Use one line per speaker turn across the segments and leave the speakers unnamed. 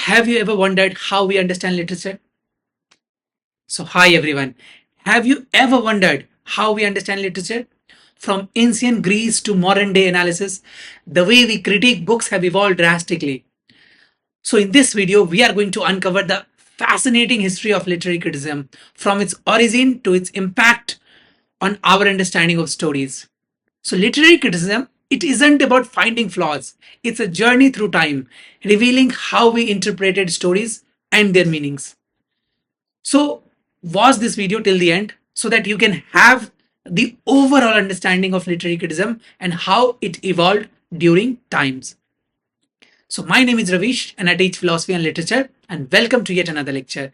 Have you ever wondered how we understand literature? So, hi everyone. Have you ever wondered how we understand literature? From ancient Greece to modern day analysis, the way we critique books have evolved drastically. So, in this video, we are going to uncover the fascinating history of literary criticism from its origin to its impact on our understanding of stories. So, literary criticism, it isn't about finding flaws, it's a journey through time, revealing how we interpreted stories and their meanings. So, watch this video till the end so that you can have the overall understanding of literary criticism and how it evolved during times. So, my name is Ravish and I teach philosophy and literature, and welcome to yet another lecture.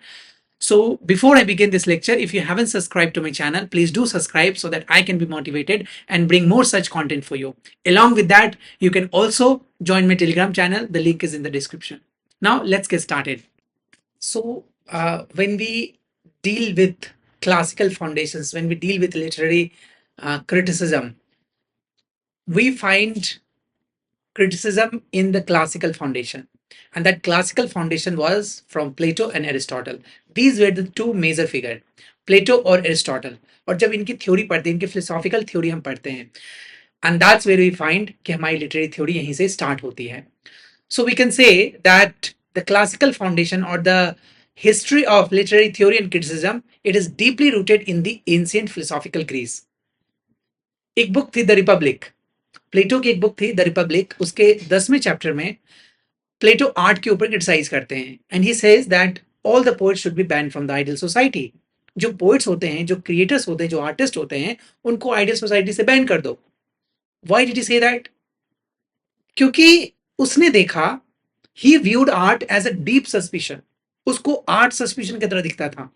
So, before I begin this lecture, if you haven't subscribed to my channel, please do subscribe so that I can be motivated and bring more such content for you. Along with that, you can also join my Telegram channel. The link is in the description. Now, let's get started. So, when we deal with classical foundations, when we deal with literary criticism, we find criticism in the classical foundation. And that classical foundation was from Plato and Aristotle. These were the two major figures, Plato और Aristotle. और जब इनकी theory पढ़ते हैं, इनकी philosophical theory हम पढ़ते हैं, and that's where we find कि हमारी लिटरेरी थ्योरी यहीं से स्टार्ट होती है. So we can say that the classical foundation or the history of literary theory and criticism, it is deeply rooted in the ancient philosophical Greece. एक book थी the Republic, प्लेटो की एक book थी the Republic. उसके 10वें chapter में प्लेटो art के ऊपर क्रिटिसाइज करते हैं and he says that all the poets should be ban from the ideal society. जो पोएट्स होते हैं, जो क्रिएटर्स होते हैं, जो आर्टिस्ट होते हैं, उनको आइडियल सोसाइटी से बैन कर दो. Why did he say that? क्योंकि उसने देखा, he viewed art as a deep suspicion. उसको आर्ट सस्पिशन की तरह दिखता था.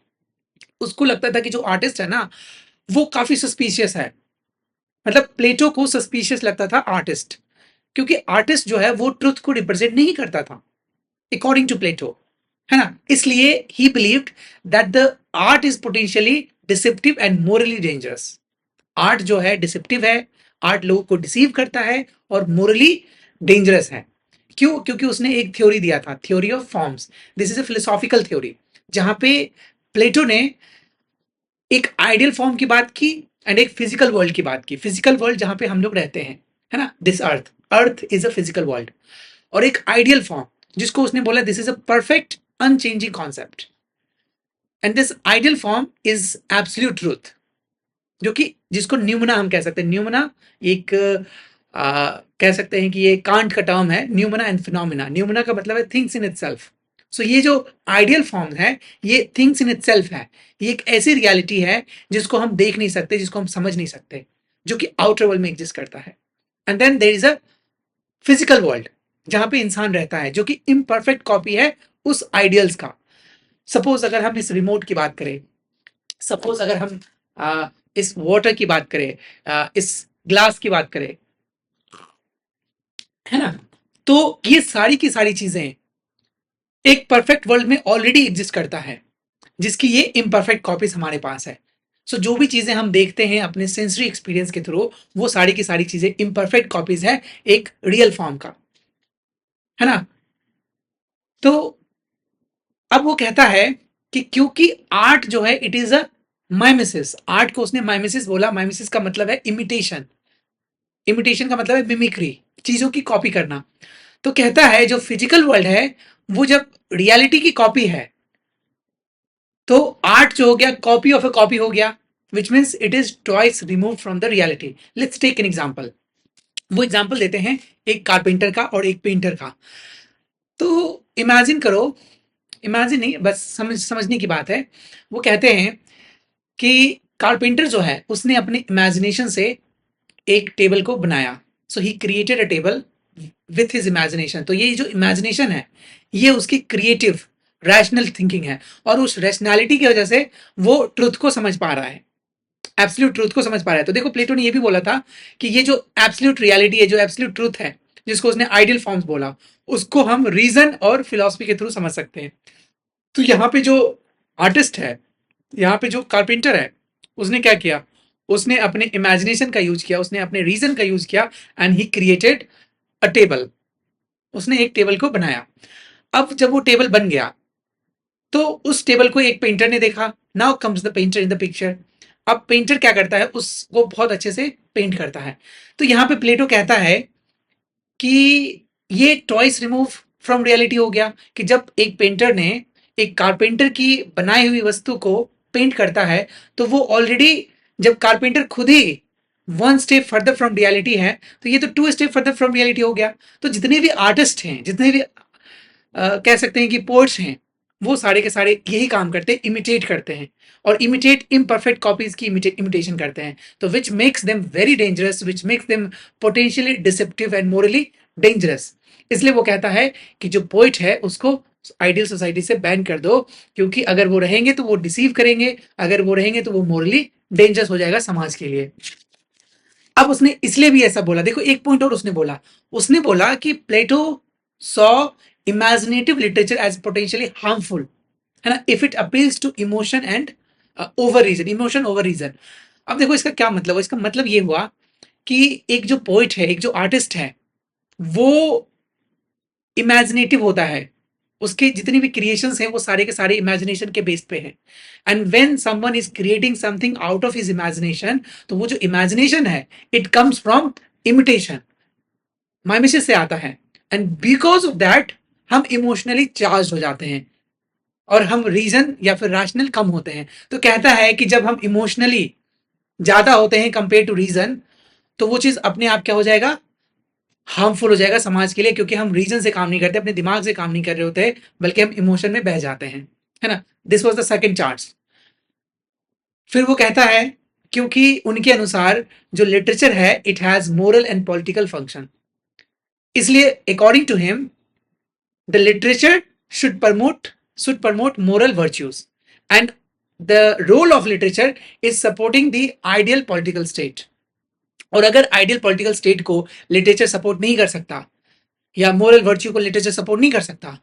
उसको लगता था कि जो आर्टिस्ट है ना, वो काफी सस्पिशियस है. मतलब प्लेटो को सस्पिशियस लगता था आर्टिस्ट, क्योंकि आर्टिस्ट जो है वो ट्रुथ को रिप्रेजेंट नहीं करता था अकॉर्डिंग टू प्लेटो, है ना. इसलिए he believed that the art is potentially deceptive and morally dangerous. Art जो है डिसेप्टिव है, आर्ट लोगों को डिसीव करता है और मोरली डेंजरस है. क्यों? क्योंकि उसने एक थ्योरी दिया था, theory of forms. This is a philosophical theory जहां पे प्लेटो ने एक आइडियल फॉर्म की बात की एंड एक फिजिकल वर्ल्ड की बात की. फिजिकल वर्ल्ड जहां पे हम लोग रहते हैं, है ना, this earth, earth is a physical world. और एक आइडियल फॉर्म जिसको उसने बोला this is a perfect unchanging concept and this ideal form is absolute truth, जो कि जिसको न्यूमना हम कह सकते हैं. न्यूमना एक कह सकते हैं कि ये कांट का टर्म है, न्यूमना एंड फिनोमिना. न्यूमना का मतलब है थिंग्स इन इटसेल्फ. सो ये जो आइडियल फॉर्म है, ये थिंग्स इन इटसेल्फ है. ये एक ऐसी रियलिटी है जिसको हम देख नहीं सकते, जिसको हम समझ नहीं सकते, जो कि आउटर वर्ल्ड में एग्जिस्ट करता है. And then there is a physical world जहां पे इंसान रहता है, जो कि इम्परफेक्ट कॉपी है उस आइडियल्स का. सपोज अगर हम इस रिमोट की बात करें, सपोज अगर हम इस वाटर की बात करें, इस ग्लास की बात करें, है ना, तो ये सारी की सारी चीजें एक परफेक्ट वर्ल्ड में ऑलरेडी एग्जिस्ट करता है, जिसकी ये इम्परफेक्ट कॉपीज हमारे पास है. सो जो भी चीजें हम देखते हैं अपने सेंसरी एक्सपीरियंस के थ्रू, वो सारी की सारी चीजें इम्परफेक्ट कॉपीज है एक रियल फॉर्म का, है ना. तो अब वो कहता है कि क्योंकि आर्ट जो है इट इज अ माइमेसिस. आर्ट को उसने माइमेसिस बोला. माइमेसिस का मतलब है इमिटेशन. इमिटेशन का मतलब है मिमिक्री, चीजों की कॉपी करना. तो कहता है जो फिजिकल वर्ल्ड है वो जब रियलिटी की कॉपी है, तो आर्ट जो हो गया कॉपी ऑफ अ कॉपी हो गया, which means it is twice remove from the reality. Let's take an example. वो एग्जाम्पल देते हैं एक कारपेंटर का और एक पेंटर का. तो इमेजिन करो, इमेजिन नहीं, बस समझने की बात है. वो कहते हैं कि कारपेंटर जो है उसने अपने इमेजिनेशन से एक टेबल को बनाया. So he created a table with his imagination. तो ये जो इमेजिनेशन है ये उसकी क्रिएटिव रैशनल थिंकिंग है, और उस रैशनैलिटी की वजह से वो ट्रुथ को समझ पा रहा है, एब्सोल्यूट ट्रुथ को समझ पा रहा है. तो देखो प्लेटो ने ये भी बोला था कि ये जो एब्सोल्यूट रियलिटी है, जो एब्सोल्यूट ट्रुथ है, जिसको उसने आइडियल फॉर्म्स बोला, उसको हम रीजन और फिलॉसफी के थ्रू समझ सकते हैं. तो यहाँ पे जो आर्टिस्ट है, यहाँ पे जो कारपेंटर है, उसने क्या किया? उसने अपने इमेजिनेशन का यूज किया, उसने अपने रीजन का यूज किया and he created a table. उसने एक टेबल को बनाया. अब जब वो टेबल बन गया तो उस टेबल को एक पेंटर ने देखा. Now comes the painter in the picture. अब पेंटर क्या करता है, उसको बहुत अच्छे से पेंट करता है. तो यहाँ पे प्लेटो कहता है कि ये टॉयस रिमूव फ्रॉम रियलिटी हो गया, कि जब एक पेंटर ने एक कारपेंटर की बनाई हुई वस्तु को पेंट करता है तो वो ऑलरेडी, जब कारपेंटर खुद ही one step further from reality है, तो ये तो two step further from reality हो गया. तो जितने भी आर्टिस्ट हैं, जितने भी कह सकते हैं कि पोर्ट्स हैं, वो सारे के सारे यही काम करते हैं, इमिटेट करते हैं, और इमिटेट इम्परफेक्ट कॉपीज की इमिटेशन करते हैं. तो which makes them very dangerous, which makes them potentially deceptive and morally dangerous. इसलिए वो कहता है कि जो पोइट है उसको आइडियल सोसाइटी से बैन कर दो, क्योंकि अगर वो रहेंगे तो वो डिसीव करेंगे, अगर वो रहेंगे तो वो मोरली डेंजरस हो जाएगा समाज के लिए. अब उसने इसलिए भी ऐसा बोला, देखो एक पॉइंट और उसने बोला कि Plato saw imaginative literature as potentially harmful, है ना, if it appeals to emotion and over reason, emotion over reason. अब देखो इसका क्या मतलब है, इसका मतलब ये हुआ कि एक जो पोइट है, एक जो आर्टिस्ट है, वो इमेजिनेटिव होता है, उसके जितनी भी क्रिएशंस हैं वो सारे के सारे इमेजिनेशन के बेस पे हैं. And when someone is creating something out of his imagination, तो वो जो इमेजिनेशन है इट कम्स फ्रॉम इमिटेशन, माइमेसिस से आता है. एंड बिकॉज ऑफ दैट हम इमोशनली चार्ज हो जाते हैं और हम रीजन या फिर रैशनल कम होते हैं. तो कहता है कि जब हम इमोशनली ज्यादा होते हैं कंपेयर टू रीजन, तो वो चीज अपने आप क्या हो जाएगा, हार्मफुल हो जाएगा समाज के लिए, क्योंकि हम रीजन से काम नहीं करते, अपने दिमाग से काम नहीं कर रहे होते, बल्कि हम इमोशन में बह जाते हैं, है ना. This was the second charge. फिर वो कहता है क्योंकि उनके अनुसार जो लिटरेचर है it has moral and political function, इसलिए according to him the literature should promote moral virtues, and the role of literature is supporting the ideal political state. और अगर आइडियल पॉलिटिकल स्टेट को लिटरेचर सपोर्ट नहीं कर सकता या moral virtue को literature support नहीं कर सकता,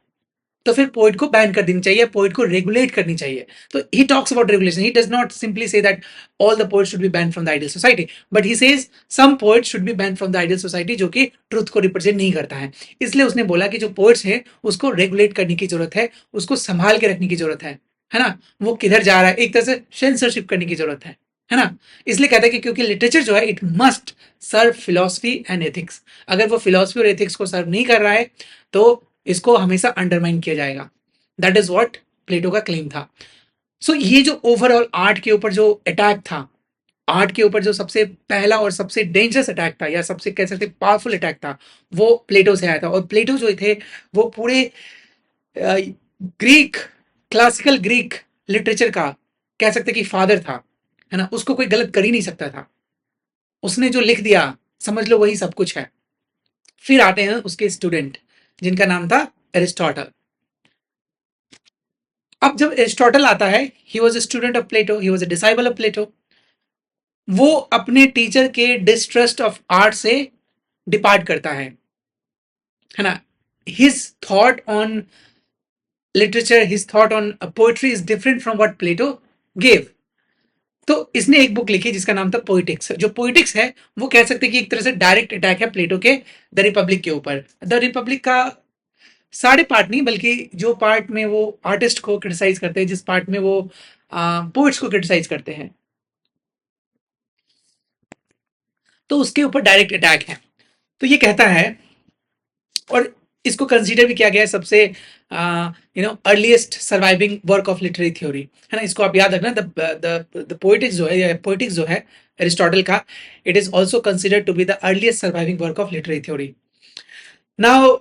तो फिर पोइट को बैन कर देनी चाहिए, पोइट को रेगुलेट करनी चाहिए. तो he talks about regulation, he does not simply say that all the poets should be ban from the ideal society, but he says some poets should be ban from the ideal society जो कि truth को represent नहीं करता है. इसलिए उसने बोला कि जो पोइट्स हैं उसको रेगुलेट करने की जरूरत है, उसको संभाल के रखने की जरूरत है ना, वो किधर जा रहा है, एक तरह से सेंसरशिप करने की जरूरत है ना. इसलिए कहता है कि क्योंकि लिटरेचर जो है it must serve philosophy and ethics, अगर वो फिलोसफी और एथिक्स को सर्व नहीं कर रहा है तो इसको हमेशा अंडरमाइन किया जाएगा. दैट इज व्हाट प्लेटो का क्लेम था. सो ये जो ओवरऑल आर्ट के ऊपर जो अटैक था, आर्ट के ऊपर जो सबसे पहला और सबसे डेंजरस अटैक था, या सबसे कह सकते पावरफुल अटैक था, वो प्लेटो से आया था. और प्लेटो जो थे वो पूरे ग्रीक, क्लासिकल ग्रीक लिटरेचर का कह सकते कि फादर था, है ना, उसको कोई गलत कर ही नहीं सकता था. उसने जो लिख दिया समझ लो वही सब कुछ है. फिर आते हैं उसके स्टूडेंट जिनका नाम था एरिस्टोटल. अब जब एरिस्टोटल आता है, he was a student of Plato, he was a disciple of Plato. वो अपने टीचर के डिस्ट्रस्ट ऑफ आर्ट से डिपार्ट करता है ना. His thought on literature, his thought on poetry is different from what Plato gave. तो इसने एक बुक लिखी जिसका नाम था पोइटिक्स. जो पोइटिक्स है वो कह सकते हैं कि एक तरह से डायरेक्ट अटैक है प्लेटो के द रिपब्लिक के ऊपर. द रिपब्लिक का सारे पार्ट नहीं, बल्कि जो पार्ट में वो आर्टिस्ट को क्रिटिसाइज करते हैं, जिस पार्ट में वो पोइट्स को क्रिटिसाइज करते हैं, तो उसके ऊपर डायरेक्ट अटैक है. तो ये कहता है, और इसको कंसीडर भी किया गया है सबसे earliest surviving work of literary theory, है ना. इसको आप याद रखना, द पोएटिक्स जो है, पोएटिक्स जो है एरिस्टोटल का, it is also considered to be the earliest surviving work of literary theory. Now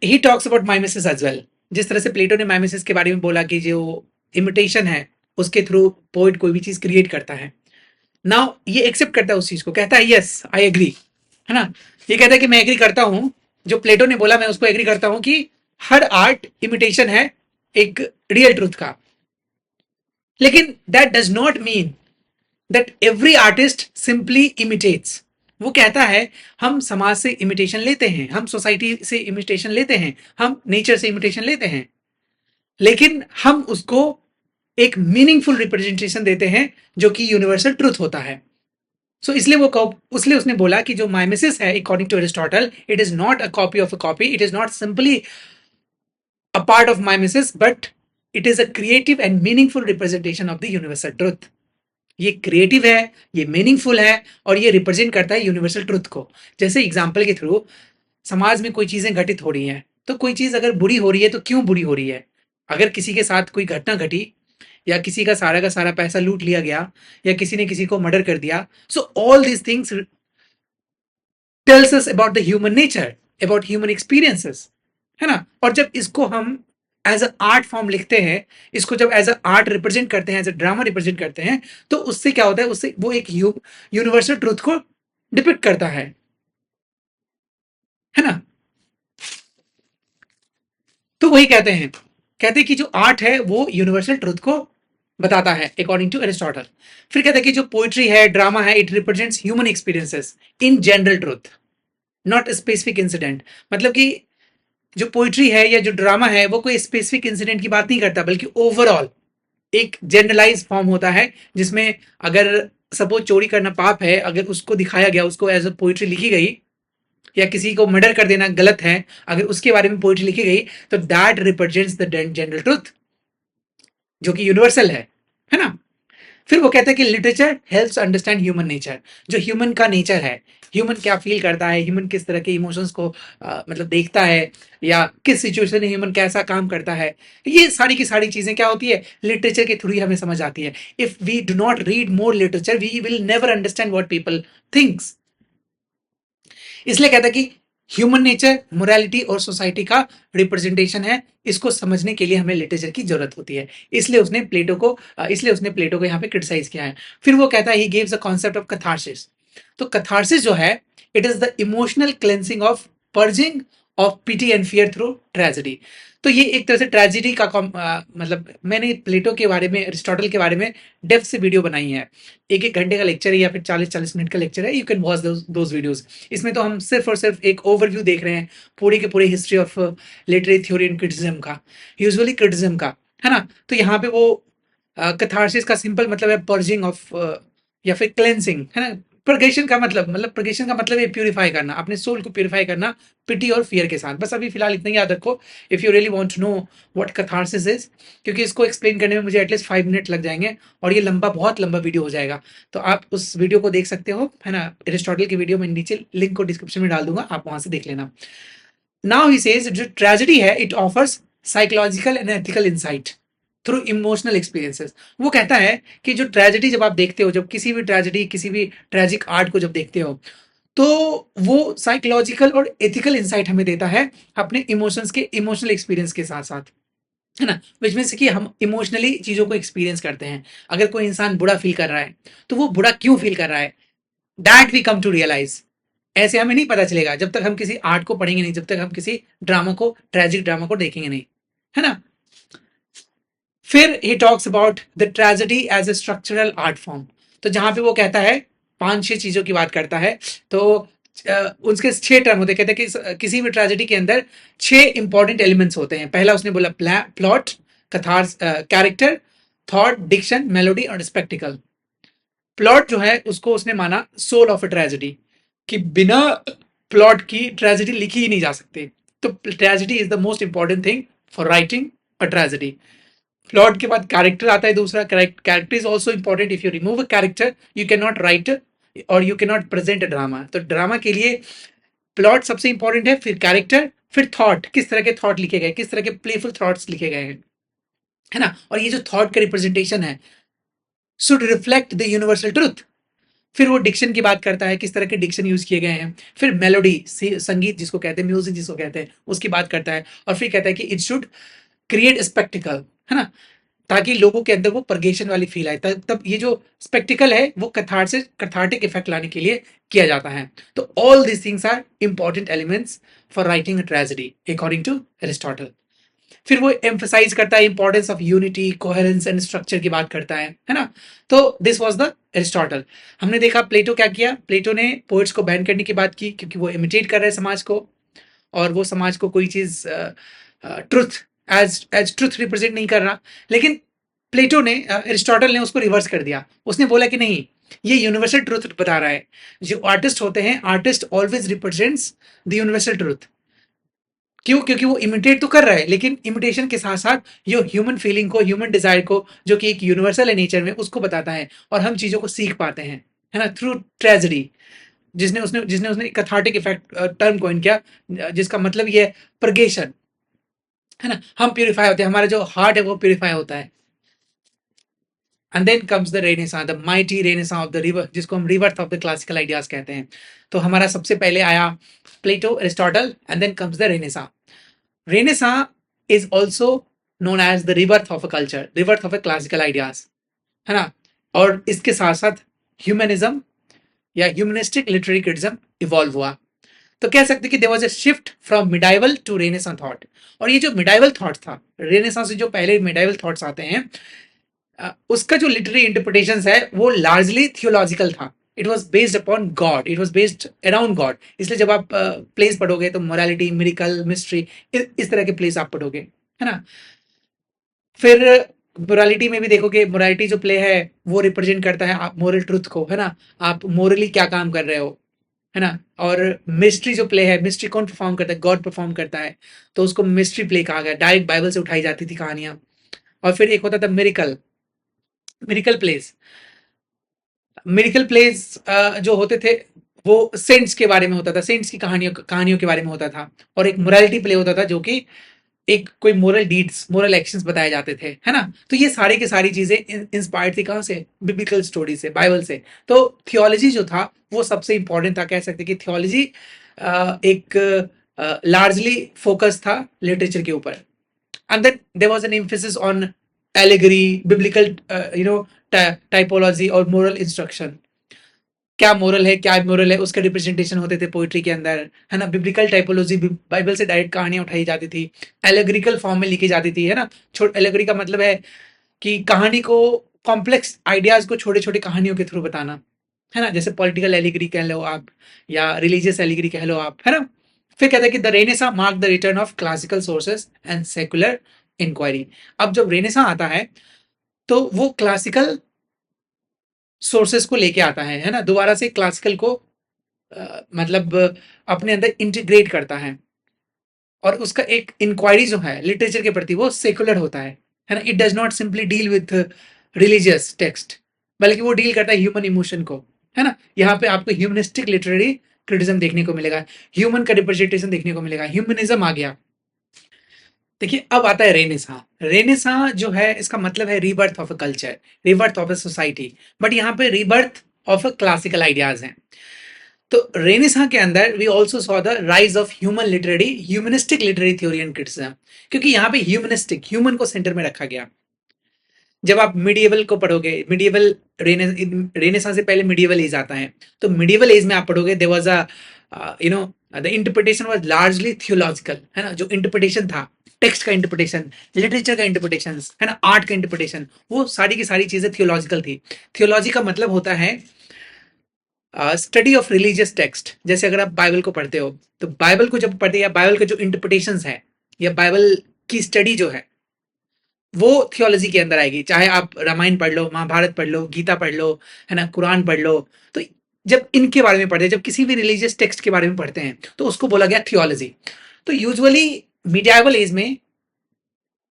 he talks about mimesis as well. जिस तरह से प्लेटो ने माइमेसिस के बारे में बोला कि जो इमिटेशन है उसके थ्रू पोइट कोई भी चीज क्रिएट करता है. नाउ ये एक्सेप्ट करता है उस चीज को, कहता है यस आई एग्री, है ना. ये कहता है कि मैं एग्री करता हूं, जो प्लेटो ने बोला मैं उसको एग्री करता हूं कि हर आर्ट इमिटेशन है एक रियल ट्रूथ का. लेकिन that does not mean that every artist simply imitates. वो कहता है हम समाज से इमिटेशन लेते हैं, हम सोसाइटी से इमिटेशन लेते हैं, हम नेचर से इमिटेशन लेते हैं, लेकिन हम उसको एक मीनिंगफुल रिप्रेजेंटेशन देते हैं जो कि यूनिवर्सल ट्रूथ होता है. सो इसलिए उसने बोला कि जो माइमेसिस है according to Aristotle, it is not a copy of a copy, it is not simply a part of mimesis, but it is a creative and meaningful representation of the universal truth. ये creative है, ये meaningful है और ये represent करता है universal truth को. जैसे एग्जाम्पल के थ्रू समाज में कोई चीजें घटित हो रही हैं, तो कोई चीज अगर बुरी हो रही है तो क्यों बुरी हो रही है. अगर किसी के साथ कोई घटना घटी या किसी का सारा पैसा लूट लिया गया या किसी ने किसी को मर्डर कर दिया, so all these things tells us about the human nature, about human experiences, है ना. और जब इसको हम एज अ आर्ट फॉर्म लिखते हैं, इसको जब एज अ आर्ट रिप्रेजेंट करते हैं, एज अ ड्रामा रिप्रेजेंट करते हैं, तो उससे क्या होता है, उससे वो एक यूनिवर्सल ट्रुथ को डिपिक्ट करता है ना. तो वही कहते हैं कि जो आर्ट है वो यूनिवर्सल ट्रुथ को बताता है अकॉर्डिंग टू एरिस्टोटल. फिर कहते हैं कि जो पोइट्री है, ड्रामा है, it represents human experiences in general truth, not specific incident. मतलब कि जो पोइट्री है या जो ड्रामा है वो कोई स्पेसिफिक इंसिडेंट की बात नहीं करता, बल्कि ओवरऑल एक जनरलाइज फॉर्म होता है, जिसमें अगर सपोज चोरी करना पाप है, अगर उसको दिखाया गया, उसको एज अ पोइट्री लिखी गई, या किसी को मर्डर कर देना गलत है, अगर उसके बारे में पोइट्री लिखी गई, तो that represents the general truth जो कि यूनिवर्सल है ना. फिर वो कहता है कि literature helps understand human nature, जो ह्यूमन का नेचर है, ह्यूमन क्या फील करता है, ह्यूमन किस तरह के इमोशंस को मतलब देखता है, या किस सिचुएशन में ह्यूमन कैसा काम करता है, ये सारी की सारी चीजें क्या होती है, लिटरेचर के थ्रू ही हमें समझ आती है. If we do not read more literature, we will never understand what people thinks. इसलिए कहता है कि ह्यूमन नेचर, मोरालिटी और सोसाइटी का रिप्रेजेंटेशन है, इसको समझने के लिए हमें लिटरेचर की जरूरत होती है. इसलिए उसने प्लेटो को यहाँ पे क्रिटिसाइज किया है. फिर वो कहता है he gives a concept of catharsis. तो कथारसिस जो है, it is the emotional cleansing of purging of pity and fear through tragedy. तो ये एक तरह से ट्रेजेडी का मतलब मैंने प्लेटो के बारे में, अरिस्टोटल के बारे में डेप्थ से वीडियो बनाई है. एक घंटे का लेक्चर है या फिर 40-40 मिनट का लेक्चर है. You can watch those videos. इसमें तो हम सिर्फ और सिर्फ एक ओवरव्यू देख रहे हैं पूरी के पूरी history of literary theory and criticism का, यूजुअली क्रिटिसिज्म का, है ना. तो यहाँ पे वो कथारसिस का सिंपल मतलब है पर्जिंग ऑफ या फिर क्लेंसिंग, है ना. प्रगेशन का मतलब है प्यूरिफाई करना, अपने सोल को प्यूरिफाई करना पिटी और फियर के साथ. बस अभी फिलहाल इतना ही याद रखो, if you really want to know what catharsis is, क्योंकि इसको एक्सप्लेन करने में मुझे एटलीस्ट 5 मिनट लग जाएंगे और ये बहुत लंबा वीडियो हो जाएगा. तो आप उस वीडियो को देख सकते हो, है ना. एरिस्टोटल की वीडियो में नीचे लिंक को डिस्क्रिप्शन में डाल दूंगा, आप वहां से देख लेना. नाउ ही सेज जो ट्रेजेडी है, it offers psychological and ethical insight through emotional experiences. वो कहता है कि जो ट्रेजेडी जब आप देखते हो, जब किसी भी ट्रेजेडी, किसी भी ट्रेजिक आर्ट को जब देखते हो, तो वो साइकोलॉजिकल और एथिकल इंसाइट हमें देता है अपने इमोशंस के, इमोशनल एक्सपीरियंस के साथ साथ, है ना. विच मीन्स कि हम इमोशनली चीजों को एक्सपीरियंस करते हैं. अगर कोई इंसान बुरा फील कर रहा है, तो वो बुरा क्यों फील कर रहा है, that we come to realize. ऐसे हमें नहीं पता चलेगा जब तक हम किसी आर्ट को पढ़ेंगे नहीं, जब तक हम किसी ड्रामा को, ट्रेजिक ड्रामा को देखेंगे नहीं, है ना. फिर he talks about the tragedy as a structural art form. तो जहां पे वो कहता है 5-6 चीजों की बात करता है, तो उसके 6 टर्म होते. कहते हैं कि किसी भी ट्रेजेडी के अंदर 6 इंपॉर्टेंट एलिमेंट्स होते हैं. पहला उसने बोला plot, catharsis, character, thought, diction, melody और स्पेक्टिकल. प्लॉट जो है उसको उसने माना सोल ऑफ अ ट्रेजेडी, कि बिना प्लॉट की ट्रेजेडी लिखी ही नहीं जा सकती. तो tragedy is the most important thing for writing a tragedy. Plot के बाद कैरेक्टर आता है दूसरा. Character is also important. If you remove a character, you can not write और you can not present a drama. तो drama के लिए plot सबसे इंपॉर्टेंट है, फिर कैरेक्टर, फिर थॉट, किस तरह के थॉट लिखे गए, किस तरह के प्लेफुल थॉट्स लिखे गए हैं, है ना. और ये जो थॉट का रिप्रेजेंटेशन है should reflect the universal truth. फिर वो डिक्शन की बात करता है, किस तरह के डिक्शन यूज किए गए हैं. फिर मेलोडी, संगीत जिसको कहते हैं, म्यूजिक जिसको कहते हैं, उसकी बात करता है. और फिर कहता है कि इट शुड क्रिएट स्पेक्टिकल, है ना, ताकि लोगों के अंदर वो परगेशन वाली फील आए. तब ये जो स्पेक्टिकल है वो कथार्टिक इफेक्ट लाने के लिए किया जाता है. तो all this things are important elements for writing a tragedy according to Aristotle. फिर वो एम्फसाइज करता है importance of unity, coherence and structure की बात करता है ना. तो दिस वाज द एरिस्टोटल. हमने देखा प्लेटो क्या किया. प्लेटो ने पोएट्स को बैन करने की बात की, क्योंकि वो इमिटेट कर रहे हैं समाज को, और वो समाज को कोई चीज ट्रुथ एज ट्रुथ रिप्रेजेंट नहीं कर रहा. लेकिन प्लेटो ने, एरिस्टोटल ने उसको रिवर्स कर दिया. उसने बोला कि नहीं, ये यूनिवर्सल ट्रुथ बता रहा है. जो आर्टिस्ट होते हैं, artist always represents the universal truth. क्यों? क्योंकि वो इमिटेट तो कर रहा है, लेकिन इमिटेशन के साथ साथ ये ह्यूमन फीलिंग को, ह्यूमन डिजायर को, जो कि एक यूनिवर्सल है नेचर में, उसको बताता है और हम चीजों को सीख पाते हैं, है ना, थ्रू ट्रेजेडी। जिसने उसने कैथार्टिक इफेक्ट टर्म कॉइन किया, जिसका मतलब ये है प्रगेशन, है ना, हम प्यूरिफाई होते हैं, हमारा जो हार्ट है वो प्यूरिफाई होता है। And then comes the Renaissance, the mighty Renaissance of the river, जिसको हम rebirth of the classical ideas कहते हैं। तो हमारा सबसे पहले आया Plato, Aristotle, and then comes the Renaissance. Renaissance is also known as the rebirth of a culture, rebirth of a classical ideas, है ना। और इसके साथ साथ ह्यूमनिज्म या ह्यूमनिस्टिक लिटरेरी क्रिटिज्म इवॉल्व हुआ। तो कह सकते कि there was a shift from medieval to renaissance thought. और ये जो मिडाइवल थॉट था, रेनेसां से जो पहले मिडाइवल थॉट्स आते हैं, उसका जो लिटरेरी इंटरप्रिटेशन है वो लार्जली थियोलॉजिकल था। It was based upon God, it was based around God. इसलिए जब आप प्लेस पढ़ोगे तो मोरालिटी, मिरिकल, मिस्ट्री, इस तरह के प्लेस आप पढ़ोगे, है ना। फिर मोरालिटी में भी देखोगे, मोरालिटी जो प्ले है वो रिप्रेजेंट करता है आप मोरल ट्रुथ को, है ना, आप मोरली क्या काम कर रहे हो, है ना। और मिस्ट्री जो प्ले है, मिस्ट्री कौन परफॉर्म करता है? गॉड परफॉर्म करता है, तो उसको मिस्ट्री प्ले कहा गया। डायरेक्ट बाइबल से उठाई जाती थी कहानियां। और फिर एक होता था miracle, miracle place. Miracle place जो होते थे वो सेंट्स के बारे में होता था, सेंट्स की कहानियों कहानियों के बारे में होता था। और एक मोरालिटी प्ले होता था जो कि एक कोई मोरल डीड्स, मोरल एक्शंस बताए जाते थे, है ना। तो ये सारी की सारी चीजें इंस्पायर्ड थी कहाँ से? बिब्लिकल स्टोरी से, बाइबल से। तो थियोलॉजी जो था वो सबसे इंपॉर्टेंट था। कह सकते कि थियोलॉजी एक लार्जली फोकस था लिटरेचर के ऊपर। And then there was an emphasis on allegory, biblical, typology और moral instruction। क्या मोरल है, क्या इमोरल है, उसके रिप्रेजेंटेशन होते थे पोइट्री के अंदर, है ना। बिब्लिकल टाइपोलॉजी, बाइबल से डायरेक्ट कहानियां उठाई जाती थी, एलेगरिकल फॉर्म में लिखी जाती थी, है ना। एलेगरी का मतलब है कि कहानी को, कॉम्प्लेक्स आइडियाज को छोटे छोटे कहानियों के थ्रू बताना, है ना। जैसे पॉलिटिकल एलिगरी कह लो आप, या रिलीजियस एलिगरी कह लो आप, है ना। फिर कहते हैं कि the renaissance mark the return of classical sources and secular inquiry. अब जब रेनेसा आता है तो वो क्लासिकल सोर्सेस को लेके आता है ना, दोबारा से क्लासिकल को मतलब अपने अंदर इंटीग्रेट करता है। और उसका एक इंक्वायरी जो है लिटरेचर के प्रति वो सेकुलर होता है ना। It does not simply deal with religious text, बल्कि वो डील करता है ह्यूमन इमोशन को, है ना। यहाँ पे आपको ह्यूमनिस्टिक लिटरेरी क्रिटिज्म देखने को मिलेगा, ह्यूमन का रिप्रेजेंटेशन देखने को मिलेगा, ह्यूमनिज्म आ गया। देखिए अब आता है रेनेसां। रेनेसां जो है इसका मतलब है rebirth of a culture, rebirth of a society. But यहाँ पे rebirth of a classical ideas हैं। तो रेनेसां के अंदर we also saw the rise of human literary, humanistic literary theory and criticism. क्योंकि यहाँ पे ह्यूमनिस्टिक, ह्यूमन को सेंटर में रखा गया। जब आप मिडिएवल को पढ़ोगे, मिडिएवल, रेनेसां से पहले मिडिएवल एज आता है, तो मिडिएवल एज में आप पढ़ोगे there was a you know the interpretation was largely theological, है ना। जो इंटरप्रिटेशन था, टेक्स्ट का इंटरप्रिटेशन, लिटरेचर का इंटरप्रिटेशन, है ना, आर्ट का इंटरप्रिटेशन, वो सारी की सारी चीजें थियोलॉजिकल थी। थियोलॉजी का मतलब होता है स्टडी ऑफ रिलीजियस टेक्स्ट। जैसे अगर आप बाइबल को पढ़ते हो, तो बाइबल को जब पढ़ते हैं, या बाइबल के जो इंटरप्रिटेशन है, या बाइबल की स्टडी जो है, वो थियोलॉजी के अंदर आएगी। चाहे आप रामायण पढ़ लो, महाभारत पढ़ लो, गीता पढ़ लो, है ना, कुरान पढ़ लो। तो जब इनके बारे में पढ़ते हैं, जब किसी भी रिलीजियस टेक्स्ट के बारे में पढ़ते हैं, तो उसको बोला गया थियोलॉजी। तो यूजुअली मिडियावल एज में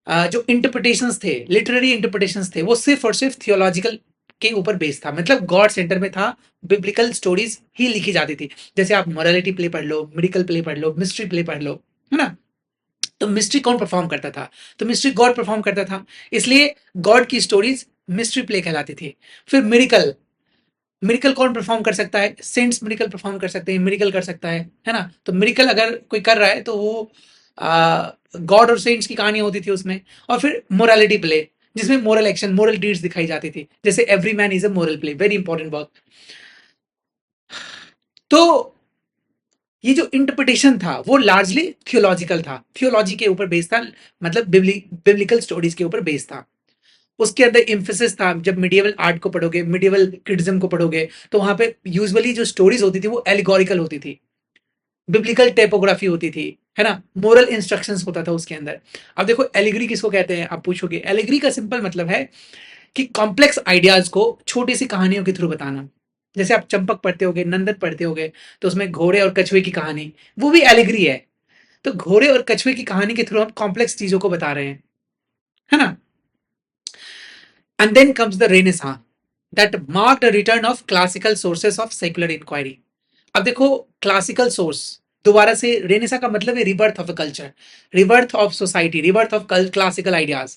जो इंटरप्रिटेशंस थे, लिटरेरी इंटरप्रिटेशंस थे, वो सिर्फ और सिर्फ थियोलॉजिकल के ऊपर बेस्ड था। मतलब गॉड सेंटर में था, बिब्लिकल स्टोरीज ही लिखी जाती थी। जैसे आप मोरालिटी प्ले पढ़ लो, मिरिकल प्ले पढ़ लो, मिस्ट्री प्ले पढ़ लो, है ना। तो मिस्ट्री कौन परफॉर्म करता था? तो मिस्ट्री गॉड परफॉर्म करता था, इसलिए गॉड की स्टोरीज मिस्ट्री प्ले कहलाती थी। फिर मिरिकल, मिरिकल कौन परफॉर्म कर सकता है? सेंट्स मिरिकल परफॉर्म कर सकते हैं, मिरिकल कर सकता है ना। तो मिरिकल अगर कोई कर रहा है तो वो गॉड और सेंट्स की कहानी होती थी उसमें। और फिर मोरालिटी प्ले, जिसमें मोरल एक्शन, मोरल डीड्स दिखाई जाती थी, जैसे every man is a moral play, very important work. तो ये जो इंटरप्रिटेशन था वो लार्जली थियोलॉजिकल था, थियोलॉजी के ऊपर बेस्ड था, मतलब बिब्लिकल स्टोरीज के ऊपर बेस्ड था। उसके अंदर इम्फेसिस था। जब मिडिएवल आर्ट को पढ़ोगे, मिडिएवल क्रिटिज्म को पढ़ोगे, तो वहां पे यूजुअली जो स्टोरीज होती थी वो एलिगोरिकल होती थी, बिब्लिकल टाइपोग्राफी होती थी, है ना, मोरल इंस्ट्रक्शंस होता था उसके अंदर। अब देखो एलिगरी किसको कहते हैं, आप पूछोगे। एलिगरी का सिंपल मतलब है कि कॉम्प्लेक्स आइडियाज को छोटी सी कहानियों के थ्रू बताना। जैसे आप चंपक पढ़ते होगे, नंदन पढ़ते होगे, तो उसमें घोड़े और कछुए की कहानी, वो भी एलिगरी है। तो घोड़े और कछुए की कहानी के थ्रू हम कॉम्प्लेक्स चीजों को बता रहे हैं, है ना। And then comes the renaissance that marked a return of classical sources of secular inquiry. अब देखो, क्लासिकल सोर्स दोबारा से, रेनेसा का मतलब है rebirth of a culture, rebirth of society, rebirth of classical ideas.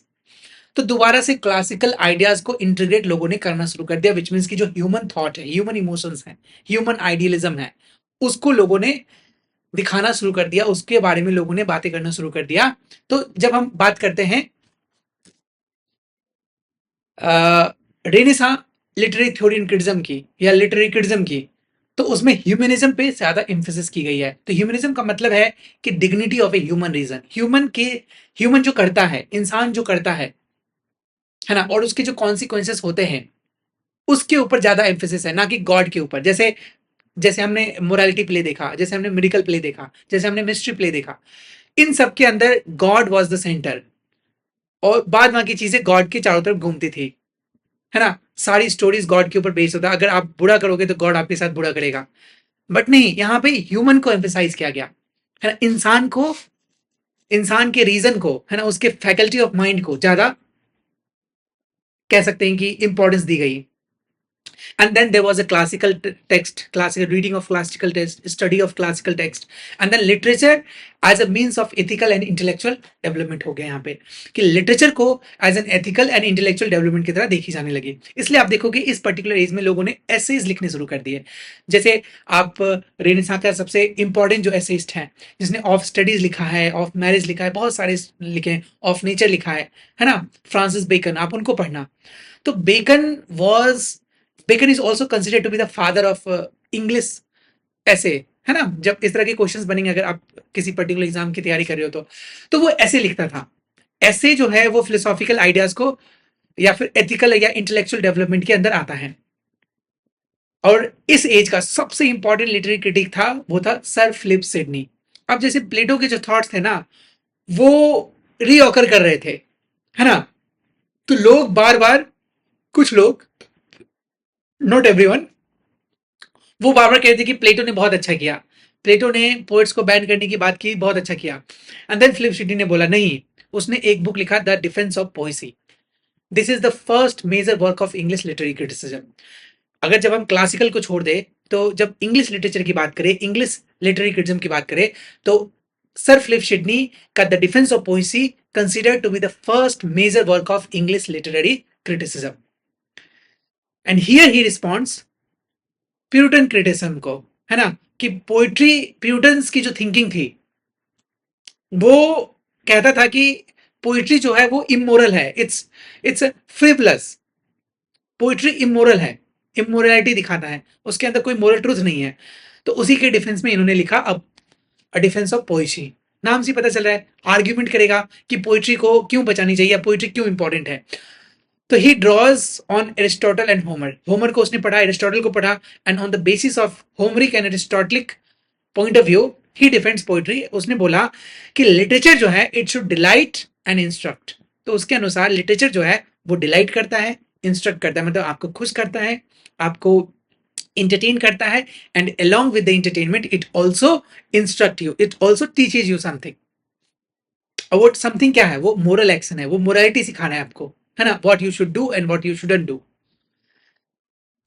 तो दोबारा से क्लासिकल आइडियाज को इंटीग्रेट लोगों ने करना शुरू कर दिया, विच मीन्स की जो ह्यूमन थॉट है, ह्यूमन इमोशंस है, ह्यूमन आइडियलिज्म है, उसको लोगों ने दिखाना शुरू कर दिया, उसके बारे में लोगों ने बातें करना शुरू कर दिया। तो जब हम बात करते हैं रेनेसा लिटरेरी थ्योरी इन क्रिटिज्म की या लिटरेरी क्रिटिज्म की, तो उसमें ह्यूमनिज्म पे ज्यादा एम्फेसिस की गई है। तो ह्यूमनिज्म का मतलब है कि dignity of a human reason, human जो करता है, इंसान जो करता है ना, और उसके जो कॉन्सिक्वेंसेस होते हैं उसके ऊपर ज्यादा एम्फेसिस है, ना कि गॉड के ऊपर। जैसे जैसे हमने मोरालिटी प्ले देखा, जैसे हमने मेडिकल प्ले देखा, जैसे हमने मिस्ट्री प्ले देखा, इन सब के अंदर गॉड वॉज द सेंटर और बाद बाकी चीजें गॉड के चारों तरफ घूमती थी, है ना। सारी स्टोरीज गॉड के ऊपर बेस्ड होता है, अगर आप बुरा करोगे तो गॉड आपके साथ बुरा करेगा। बट नहीं, यहाँ पे ह्यूमन को एम्फेसाइज किया गया, है ना, इंसान को, इंसान के रीजन को, है ना, उसके फैकल्टी ऑफ माइंड को ज्यादा कह सकते हैं कि इंपॉर्टेंस दी गई। And then there was a classical text, classical reading of classical text, study of classical text, and then literature as a means of ethical and intellectual development हो गया यहाँ पे, कि लिटरेचर को as an ethical and intellectual development की तरह देखी जाने लगी। इसलिए आप देखोगे इस पर्टिकुलर एज में लोगों ने एसेज लिखने शुरू कर दिए। जैसे आप रेनेसां का सबसे इंपॉर्टेंट जो एसेइस्ट है, जिसने ऑफ स्टडीज लिखा है, ऑफ मैरिज लिखा है, बहुत सारे लिखे हैं, ऑफ नेचर लिखा है ना, फ्रांसिस बेकन, आप उनको पढ़ना। तो Bacon is also considered to be the father of English ऐसे, है ना। जब इस तरह के क्वेश्चंस बनेंगे, अगर आप किसी पर्टिकुलर एग्जाम की तैयारी कर रहे हो तो वो ऐसे लिखता था। ऐसे जो है वो फिलोसॉफिकल आइडियाज को या फिर एथिकल या इंटेलेक्चुअल डेवलपमेंट के अंदर आता है। और इस एज का सबसे इंपॉर्टेंट लिटरेरी क्रिटिक था, वो था सर फिलिप सिडनी। अब जैसे प्लेटो के जो थॉट्स थे ना, वो रीऑकर कर रहे थे, है ना। तो लोग बार बार, कुछ लोग, नॉट एवरीवन, वो बार बार कहते थे कि प्लेटो ने बहुत अच्छा किया, प्लेटो ने पोएट्स को बैन करने की बात की, बहुत अच्छा किया। एंड देन फिलिप सिडनी ने बोला नहीं, उसने एक बुक लिखा, the defence of poesy. This is the first major work of English literary criticism. अगर जब हम क्लासिकल को छोड़ दे, तो जब इंग्लिश लिटरेचर की बात करें, इंग्लिश लिटरेरी क्रिटिज्म की बात करें, तो सर फिलिप सिडनी का the defence of poesy considered to be the first major work of English literary criticism. And here he responds Puritan criticism को, है ना, कि पोइट्री, प्यूरिटन्स की जो थिंकिंग थी, वो कहता था कि पोइट्री जो है वो इमोरल है, इट्स फ्रिवलस, पोइट्री इमोरल है, इमोरलिटी दिखाता है, उसके अंदर कोई मोरल ट्रूथ नहीं है। तो उसी के डिफेंस में इन्होंने लिखा अब अ डिफेंस ऑफ पोइट्री। नाम से पता चल रहा है, आर्ग्यूमेंट करेगा कि पोइट्री को क्यों बचानी चाहिए, पोइट्री क्यों इंपॉर्टेंट है। तो he draws on Aristotle and Homer, Homer को उसने पढ़ा, एरिस्टोटल को पढ़ा, and on the basis of Homeric and Aristotelian point of view he defends poetry. उसने बोला कि लिटरेचर जो है it should delight and instruct. तो उसके अनुसार लिटरेचर जो है वो डिलाइट करता है, इंस्ट्रक्ट करता है, मतलब आपको खुश करता है, आपको इंटरटेन करता है, and along with the entertainment it also instruct you, it also teaches you something. और वो समथिंग क्या है, वो मोरल एक्शन है, वो मोरालिटी सिखाना है आपको, है ना, what you should do and what you shouldn't do.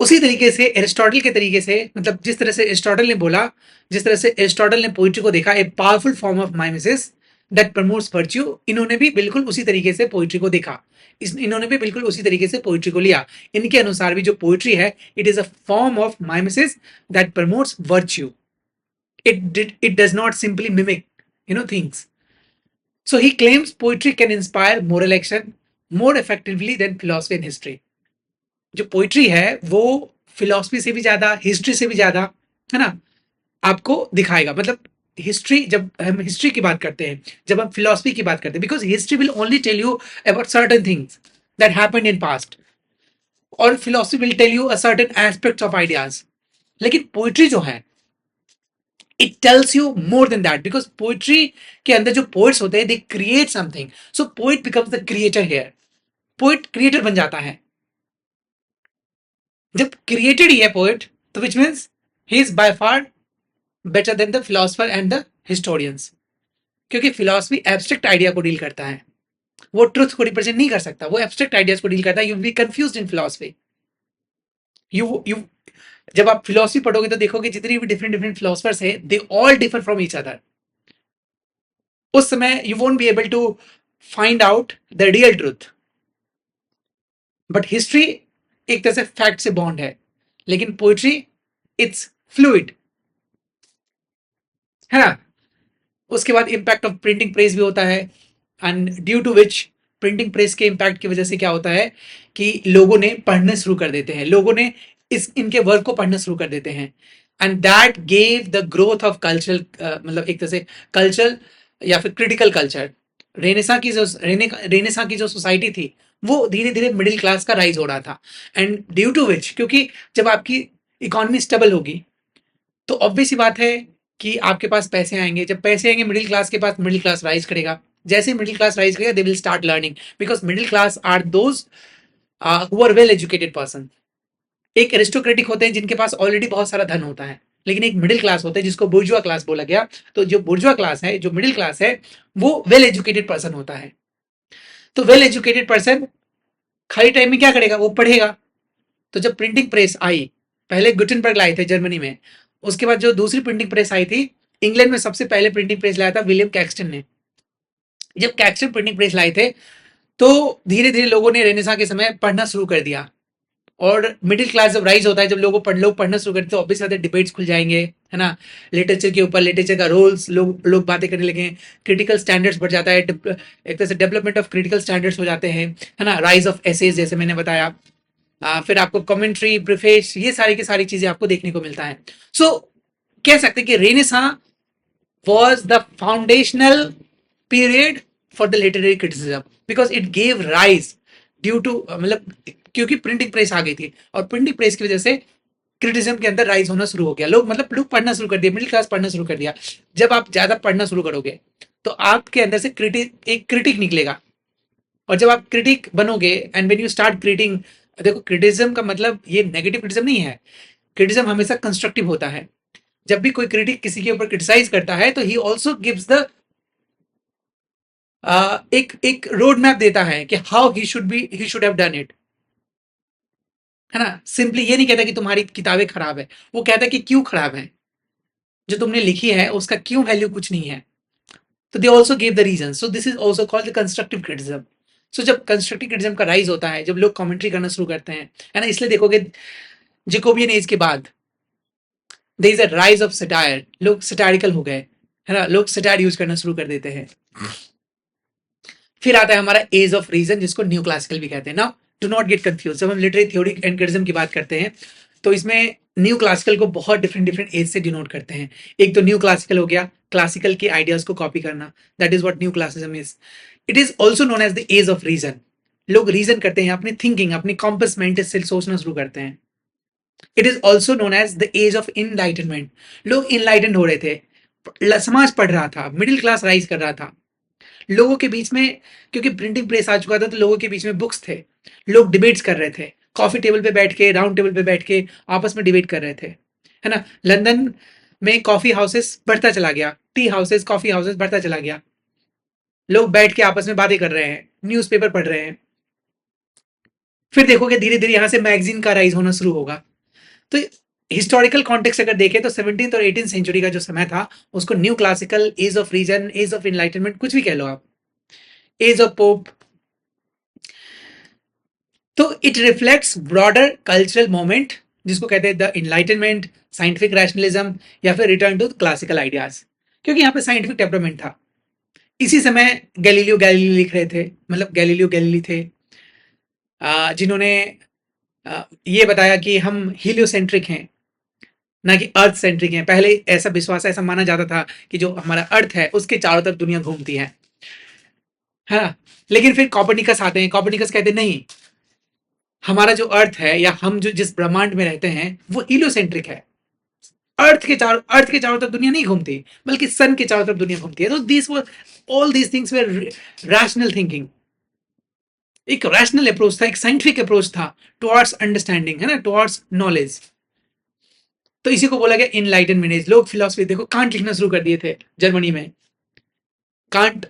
उसी तरीके से एरिस्टोटल के तरीके से, मतलब जिस तरह से एरिस्टोटल ने बोला, जिस तरह से एरिस्टोटल ने पोइट्री को देखा, a powerful form of mimesis that promotes virtue, इन्होंने भी बिल्कुल उसी तरीके से पोइट्री को देखा, इन्होंने भी बिल्कुल उसी तरीके से पोइट्री को लिया। इनके अनुसार भी जो पोइट्री है, it is a form of mimesis that promotes virtue, it does not simply mimic, things. So he claims poetry can inspire moral action more effectively than philosophy and history. जो poetry है वो philosophy से भी ज्यादा, history से भी ज्यादा, है ना, आपको दिखाएगा। मतलब हिस्ट्री, जब हम हिस्ट्री की बात करते हैं, जब हम फिलॉसफी की बात करते हैं, because history will only tell you about certain things that happened in past, और philosophy will tell you a certain aspects of ideas. लेकिन पोइट्री जो है, it tells you more than that, because poetry के अंदर जो poets होते हैं, they create something, so poet becomes the creator here, poet creator बन जाता है। जब क्रिएटेड ही है पोएट, तो which means he is by far better than the philosopher and the historians. क्योंकि फिलॉसफी एब्स्ट्रैक्ट आइडिया को डील करता है, वो ट्रुथ को रिप्रेजेंट नहीं कर सकता, वो एब्स्ट्रैक्ट आइडियाज को डील करता है। You B confused in philosophy. You जब आप फिलॉसफी पढ़ोगे तो देखोगे जितनी भी डिफरेंट डिफरेंट फिलोसफर्स है, they all differ from each other. उस समय you won't be able to find out the real truth. But history एक तरह से फैक्ट से बॉन्ड है, लेकिन पोइट्री इट्स फ्लूइड, है ना। उसके बाद इम्पैक्ट ऑफ प्रिंटिंग प्रेस भी होता है, and due to which printing press के इम्पैक्ट की वजह से क्या होता है कि लोगों ने पढ़ना शुरू कर देते हैं, लोगों ने इनके वर्क को पढ़ना शुरू कर देते हैं, and that gave the growth of cultural, मतलब एक तरह से कल्चरल या फिर क्रिटिकल कल्चर। रेनेसा की जो सोसाइटी थी वो धीरे धीरे मिडिल क्लास का राइज हो रहा था, एंड ड्यू टू विच, क्योंकि जब आपकी इकोनॉमी स्टेबल होगी तो ऑब्वियस सी बात है कि आपके पास पैसे आएंगे, जब पैसे आएंगे मिडिल क्लास के पास, मिडिल क्लास राइज करेगा। जैसे मिडिल क्लास राइज करेगा they will start learning, because middle class are those who are well educated person. एक एरिस्टोक्रेटिक होते हैं जिनके पास ऑलरेडी बहुत सारा धन होता है, लेकिन एक मिडिल क्लास होता है जिसको बुर्जुआ क्लास बोला गया। तो जो बुर्जुआ क्लास है, जो मिडिल क्लास है, वो वेल एजुकेटेड पर्सन होता है। तो वेल एजुकेटेड पर्सन खाली टाइम में क्या करेगा, वो पढ़ेगा। तो जब प्रिंटिंग प्रेस आई, पहले गुटेनबर्ग लाए थे जर्मनी में, उसके बाद जो दूसरी प्रिंटिंग प्रेस आई थी, इंग्लैंड में सबसे पहले प्रिंटिंग प्रेस लाया था विलियम कैक्सटन ने। जब कैक्सटन प्रिंटिंग प्रेस लाए थे तो धीरे धीरे लोगों ने रेनेसां के समय पढ़ना शुरू कर दिया, और मिडिल क्लास जब राइज होता है, जब लोग पढ़ना शुरू करते हैं तो ऑब्वियस बात है डिबेट्स खुल जाएंगे, है ना। लिटरेचर के ऊपर, लिटरेचर का रोल्स, लोग बातें करने लगे, क्रिटिकल स्टैंडर्ड्स बढ़ जाता है, एक तरह से डेवलपमेंट ऑफ क्रिटिकल स्टैंडर्ड्स हो जाते हैं, है ना। राइज ऑफ एसेज जैसे मैंने बताया, फिर आपको कमेंट्री, प्रिफेस, ये सारी की सारी चीजें आपको देखने को मिलता है। सो कह सकते हैं कि renaissance was the foundational period for the literary criticism because it gave rise due to मतलब क्योंकि प्रिंटिंग प्रेस आ गई थी, और प्रिंटिंग प्रेस की वजह से क्रिटिसिज्म के अंदर राइज होना शुरू हो गया। लोग पढ़ना शुरू कर दिया, मिडिल क्लास पढ़ना शुरू कर दिया। जब आप ज्यादा पढ़ना शुरू करोगे तो आपके अंदर से एक क्रिटिक निकलेगा, और जब आप क्रिटिक बनोगे एंड व्हेन यू स्टार्ट क्रिटिंग, देखो क्रिटिसिज्म का मतलब ये नेगेटिव क्रिटिसिज्म नहीं है, क्रिटिसिज्म हमेशा कंस्ट्रक्टिव होता है। जब भी कोई क्रिटिक किसी के ऊपर क्रिटिसाइज करता है तो ही ऑल्सो गिव्स द एक रोड मैप देता है कि how he should have done it, है ना। सिंपली ये नहीं कहता कि तुम्हारी किताबें खराब है, वो कहता है कि क्यों खराब है, जो तुमने लिखी है उसका क्यों वैल्यू कुछ नहीं है। तो they also give the reason. So this is also called the constructive criticism. So जब कंस्ट्रक्टिव क्रिटिसिज्म का राइज होता है, जब लोग कमेंट्री करना शुरू करते हैं, है ना, इसलिए देखोगे जेकोबियन एज के बाद there is a rise of satire, लोग सटायरिकल हो गए, है ना, लोग सटायर यूज करना शुरू कर देते हैं। फिर आता है हमारा एज ऑफ रीजन, जिसको न्यू क्लासिकल भी कहते हैं। Now do not get confuse, जब हम लिटरेरी थ्योरी एंड क्रिटिसिज्म की बात करते हैं तो इसमें न्यू क्लासिकल को बहुत डिफरेंट डिफरेंट एज से डिनोट करते हैं। एक तो न्यू क्लासिकल हो गया, क्लासिकल के आइडियाज को कॉपी करना, that is what new classicism is. It is also known as the age of reason. लोग रीजन करते हैं, अपनी थिंकिंग, अपनी कॉम्पस मेंटिस से सोचना शुरू करते हैं। It is also known as the age of enlightenment. लोग इनलाइटेंड हो रहे थे, समाज पढ़ रहा था, मिडिल क्लास राइज कर रहा था, लोगों के बीच में, क्योंकि प्रिंटिंग प्रेस आ चुका था तो लोगों के बीच में बुक्स थे, लोग डिबेट्स कर रहे थे, कॉफी टेबल पे बैठ के, राउंड टेबल पे बैठ के आपस में डिबेट कर रहे थे, है ना। लंदन में कॉफी हाउसेस बढ़ता चला गया, टी हाउसेस, कॉफी हाउसेस बढ़ता चला गया, लोग बैठ के आपस में बातें कर रहे हैं, न्यूज़पेपर पढ़ रहे हैं। फिर देखोगे धीरे धीरे यहां से मैगजीन का राइज होना शुरू होगा। तो हिस्टोरिकल कॉन्टेक्स्ट अगर देखें तो 17th और 18th सेंचुरी का जो समय था उसको new classical, age of reason, age of enlightenment, कुछ भी कह लो आप, एज ऑफ पोप। तो it reflects broader cultural moment जिसको कहते हैं द इनलाइटनमेंट, साइंटिफिक रैशनलिज्म, या फिर रिटर्न टू क्लासिकल आइडियाज, क्योंकि यहाँ पे साइंटिफिक डेवलपमेंट था। इसी समय गैलीलियो गैलीली लिख रहे थे, मतलब गैलीलियो गैलीली थे जिन्होंने ये बताया कि हम हीलियोसेंट्रिक हैं, ना कि अर्थ सेंट्रिक हैं। पहले ऐसा विश्वास, ऐसा माना जाता था कि जो हमारा अर्थ है उसके चारों तरफ दुनिया घूमती है ना। लेकिन फिर कॉपर्निकस आते हैं, कॉपर्निकस कहते हैं नहीं, हमारा जो अर्थ है या हम जो जिस ब्रह्मांड में रहते हैं वो हीलियोसेंट्रिक है। अर्थ के चारों तरफ दुनिया नहीं घूमती, बल्कि सन के चारों तरफ दुनिया घूमती है। तो this were all these things were rational thinking, एक रैशनल अप्रोच था, एक साइंटिफिक अप्रोच था टुवर्ड्स अंडरस्टैंडिंग, है ना, टुवर्ड्स नॉलेज। तो इसी को बोला गया इनलाइटनमेंट एज। लोग फिलोसफी, देखो कांट लिखना शुरू कर दिए थे जर्मनी में, कांट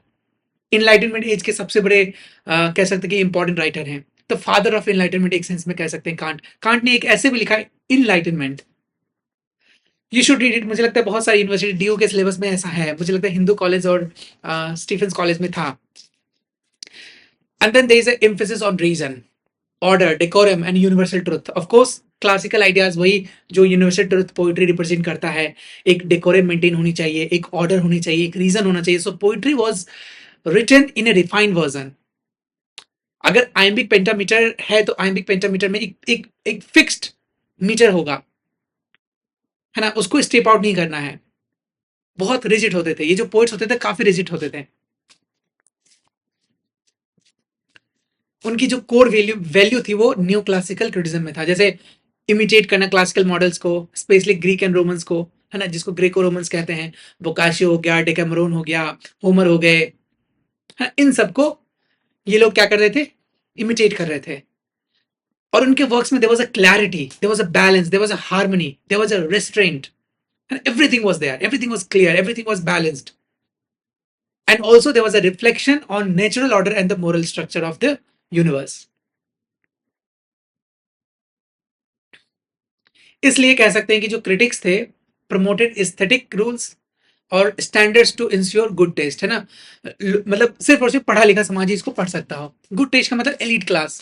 इनलाइटनमेंट एज के सबसे बड़े कह सकते हैं कि इंपॉर्टेंट राइटर हैं। द फादर ऑफ इनलाइटनमेंट एक सेंस में कह सकते हैं कांट। कांट ने एक ऐसे भी लिखा है enlightenment, you should read it. मुझे लगता है बहुत सारी यूनिवर्सिटी डीयू के सिलेबस में ऐसा है, मुझे लगता है हिंदू कॉलेज और स्टीफेंस कॉलेज में था। And then there is a emphasis on reason, order, decorum and universal truth. Of course classical ideas वही जो यूनिवर्सल ट्रुथ पोइट्री रिप्रेजेंट करता है। एक डेकोरम मेंटेन होनी चाहिए, एक ऑर्डर होनी चाहिए, एक रीजन होना चाहिए। So poetry was written in a refined version. अगर आयम्बिक पेंटामीटर है तो आयम्बिक पेंटामीटर में एक फिक्स्ड मीटर होगा, है ना, उसको स्टेप आउट नहीं करना है। बहुत रिजिड होते थे ये जो पोइट्स होते थे, काफी रिजिड होते थे। उनकी जो कोर वैल्यू वैल्यू थी वो न्यू क्लासिकल क्रिटिज्म में था, जैसे इमिटेट करना क्लासिकल मॉडल्स को, स्पेशली ग्रीक एंड रोमन्स को, है ना, जिसको ग्रेको रोमन्स कहते हैं। बोकाशियो हो गया, डेकामरोन हो गया, होमर हो गए, है, इन सबको ये लोग क्या कर रहे थे, इमिटेट कर रहे थे। और उनके वर्क्स में there was a clarity, there was a balance, there was a harmony, there was a restraint, and everything was there, everything was clear, everything was balanced, and also there was a reflection on natural order and the moral structure of the universe. इसलिए कह सकते हैं कि जो critics थे promoted aesthetic rules और standards to ensure good taste, है ना, मतलब सिर्फ और सिर्फ पढ़ा लिखा समाज ही इसको पढ़ सकता हो। गुड टेस्ट का मतलब एलीट क्लास,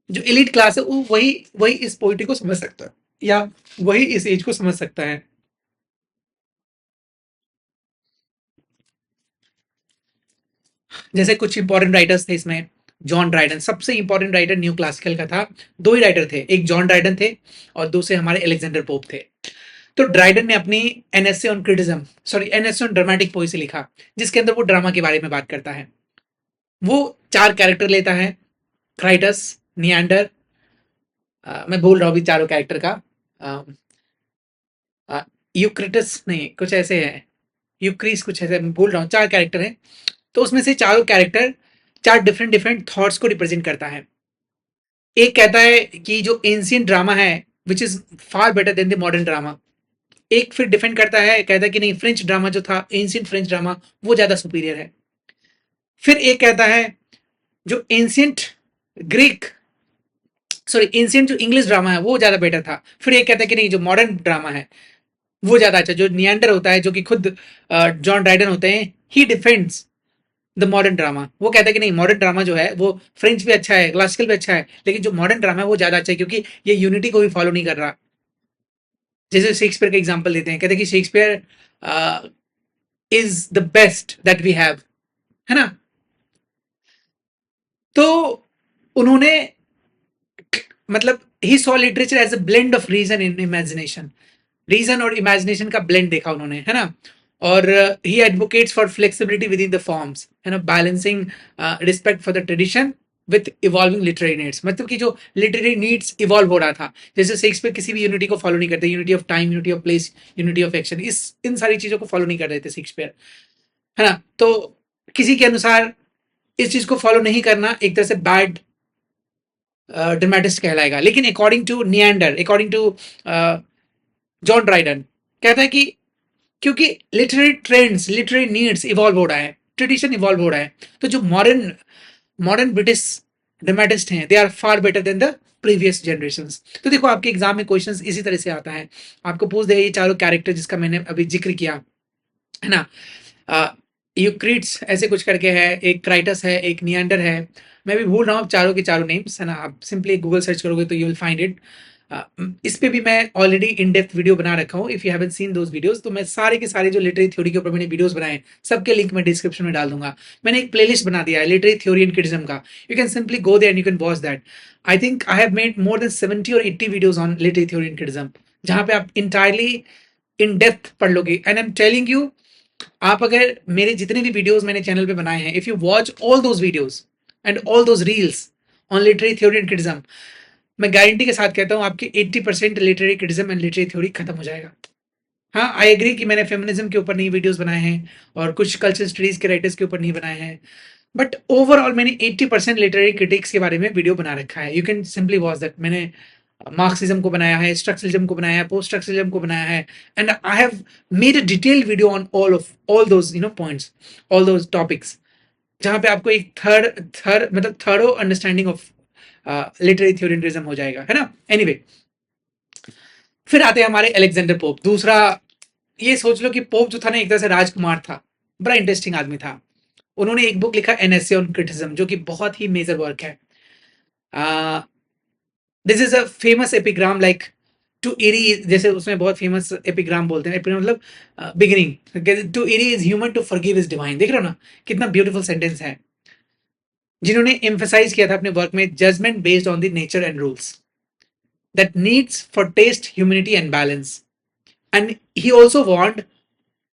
जो एलीट क्लास है वो वही वही इस पोइट्री को समझ सकता है या वही इस एज को समझ सकता है। जैसे कुछ इंपॉर्टेंट राइटर्स थे इसमें, जॉन ड्राइडन सबसे इंपॉर्टेंट राइटर न्यू क्लासिकल का था। दो ही राइटर थे, एक जॉन ड्राइडन थे और दूसरे हमारे अलेक्जेंडर पोप थे। तो ड्राइडन ने अपनी NSA on criticism, sorry NSA on dramatic Poaceae लिखा, जिसके अंदर वो ड्रामा के बारे में बात करता है। वो चार कैरेक्टर लेता है, क्राइटस, नियांडर, मैं भूल रहा हूँ अभी चारों कैरेक्टर का, यूक्रिटस नहीं कुछ ऐसे है, यूक्रीस कुछ ऐसे, मैं भूल रहा हूँ, चार कैरेक्टर हैं। तो उसमें से चारों कैरेक्टर चार डिफरेंट डिफरेंट थॉट्स को रिप्रेजेंट करता है। एक कहता है कि जो एंशियंट ड्रामा है which is far better than the modern drama. एक फिर डिफेंड करता है, कहता है कि नहीं, फ्रेंच ड्रामा जो था, एंशियंट फ्रेंच ड्रामा, वो ज्यादा सुपीरियर है। फिर एक कहता है जो एंशियंट ग्रीक, सॉरी एंशियंट जो इंग्लिश ड्रामा है वो ज्यादा बेटर था। फिर एक कहता है कि नहीं, जो मॉडर्न ड्रामा है वो ज्यादा अच्छा, जो नियांडर होता है, जो कि खुद जॉन ड्राइडन होते हैं, ही डिफेंड्स द मॉडर्न ड्रामा। वो कहता है कि नहीं, मॉडर्न ड्रामा जो है वो फ्रेंच भी अच्छा है, क्लासिकल भी अच्छा है, लेकिन जो मॉडर्न ड्रामा है वो ज्यादा अच्छा है क्योंकि ये यूनिटी को भी फॉलो नहीं कर रहा। जैसे शेक्सपियर का एग्जाम्पल देते हैं, कहते हैं कि Shakespeare is the best that we have, है ना। तो उन्होंने मतलब he saw literature as a blend of reason in imagination, reason और इमेजिनेशन का ब्लेंड देखा उन्होंने, है ना। और he advocates for flexibility within the forms, है ना, balancing respect for the tradition with evolving literary needs. मतलब कि जो लिटरेरी नीड्स इवॉल्व हो रहा था, जैसे शेक्सपियर किसी भी यूनिटी को फॉलो नहीं करते, unity of time, unity of place, unity of action, इस इन सारी चीजों को फॉलो नहीं कर रहे थे शेक्सपियर, है ना। तो किसी के अनुसार इस चीज को फॉलो नहीं करना एक तरह से बैड ड्रामेटिस्ट कहलाएगा। लेकिन according to Neander, according to John Dryden, कहता है कि क्योंकि literary trends, literary needs evolve हो रहा है, ट्रेडिशन इवॉल्व हो रहा है, तो जो मॉडर्न मॉडर्न ब्रिटिश ड्रामेटिस्ट हैं they are far better than the previous generations. तो देखो आपके एग्जाम में क्वेश्चंस इसी तरह से आता है, आपको पूछ दे ये चारों कैरेक्टर जिसका मैंने अभी जिक्र किया, है ना, यूक्रिड्स ऐसे कुछ करके है, एक क्राइटस है, एक नियांडर है, मैं भी भूल रहा हूँ चारों के चारों नेम्स, है ना। आप सिंपली गूगल सर्च करोगे तो यू विल फाइंड इट। इस पे भी मैं ऑलरेडी इन डेप्थ वीडियो बना रखा हूँ, if you haven't seen those videos. तो मैं सारे के सारे जो लिटरेरी थ्योरी के ऊपर मैंने वीडियोस बनाए हैं सबके लिंक मैं डिस्क्रिप्शन में डाल दूंगा। मैंने एक प्लेलिस्ट बना दिया है लिटरेरी थ्योरी एंड क्रिटिज्म का, you can simply go there and you can watch that. I think I have made more than 70 और 80 videos on literary theory and criticism, जहाँ पे आप इंटायरली इन डेप्थ पढ़ लोगे। And I am telling you, आप अगर मेरे जितने भी वीडियोस मैंने चैनल पे बनाए हैं, if you watch all those videos and all those reels on literary theory and criticism, मैं गारंटी के साथ कहता हूँ आपकी 80% literary criticism and literary theory खत्म हो जाएगा। हाँ, आई एग्री कि मैंने फेमिनिज्म के ऊपर नहीं वीडियोस बनाए हैं और कुछ कल्चर स्टडीज के राइटर्स के ऊपर नहीं बनाए हैं, बट ओवरऑल मैंने 80% लिटरेरी क्रिटिक्स के बारे में वीडियो बना रखा है। You can simply watch that. मैंने मार्क्सिज्म को बनाया है, स्ट्रक्चरलिज्म को बनाया है, पोस्ट स्ट्रक्चरलिज्म को बनाया है, and I have made a detailed video on all those points, all those topics, जहां पे आपको एक थर्ड अंडरस्टैंडिंग ऑफ लिटरेरी थ्योरिटिज्म हो जाएगा, है ना। एनीवे, फिर आते हैं हमारे अलेक्जेंडर पोप, दूसरा। ये सोच लो कि पोप जो था ना, एक तरह से राजकुमार था, बड़ा इंटरेस्टिंग आदमी था। उन्होंने एक बुक लिखा एन एसे ऑन क्रिटिसिज्म, जो कि बहुत ही मेजर वर्क है। This is a famous epigram like to err, जैसे उसमें बहुत फेमस एपिग्राम बोलते हैं, एपिग्राम मतलब beginning, to err is human, to forgive is divine. देख रहे हो ना कितना ब्यूटीफुल सेंटेंस है, जिन्होंने एम्फेसाइज किया था अपने वर्क में, judgement based on the nature and rules that needs for taste, humanity and balance. And he also want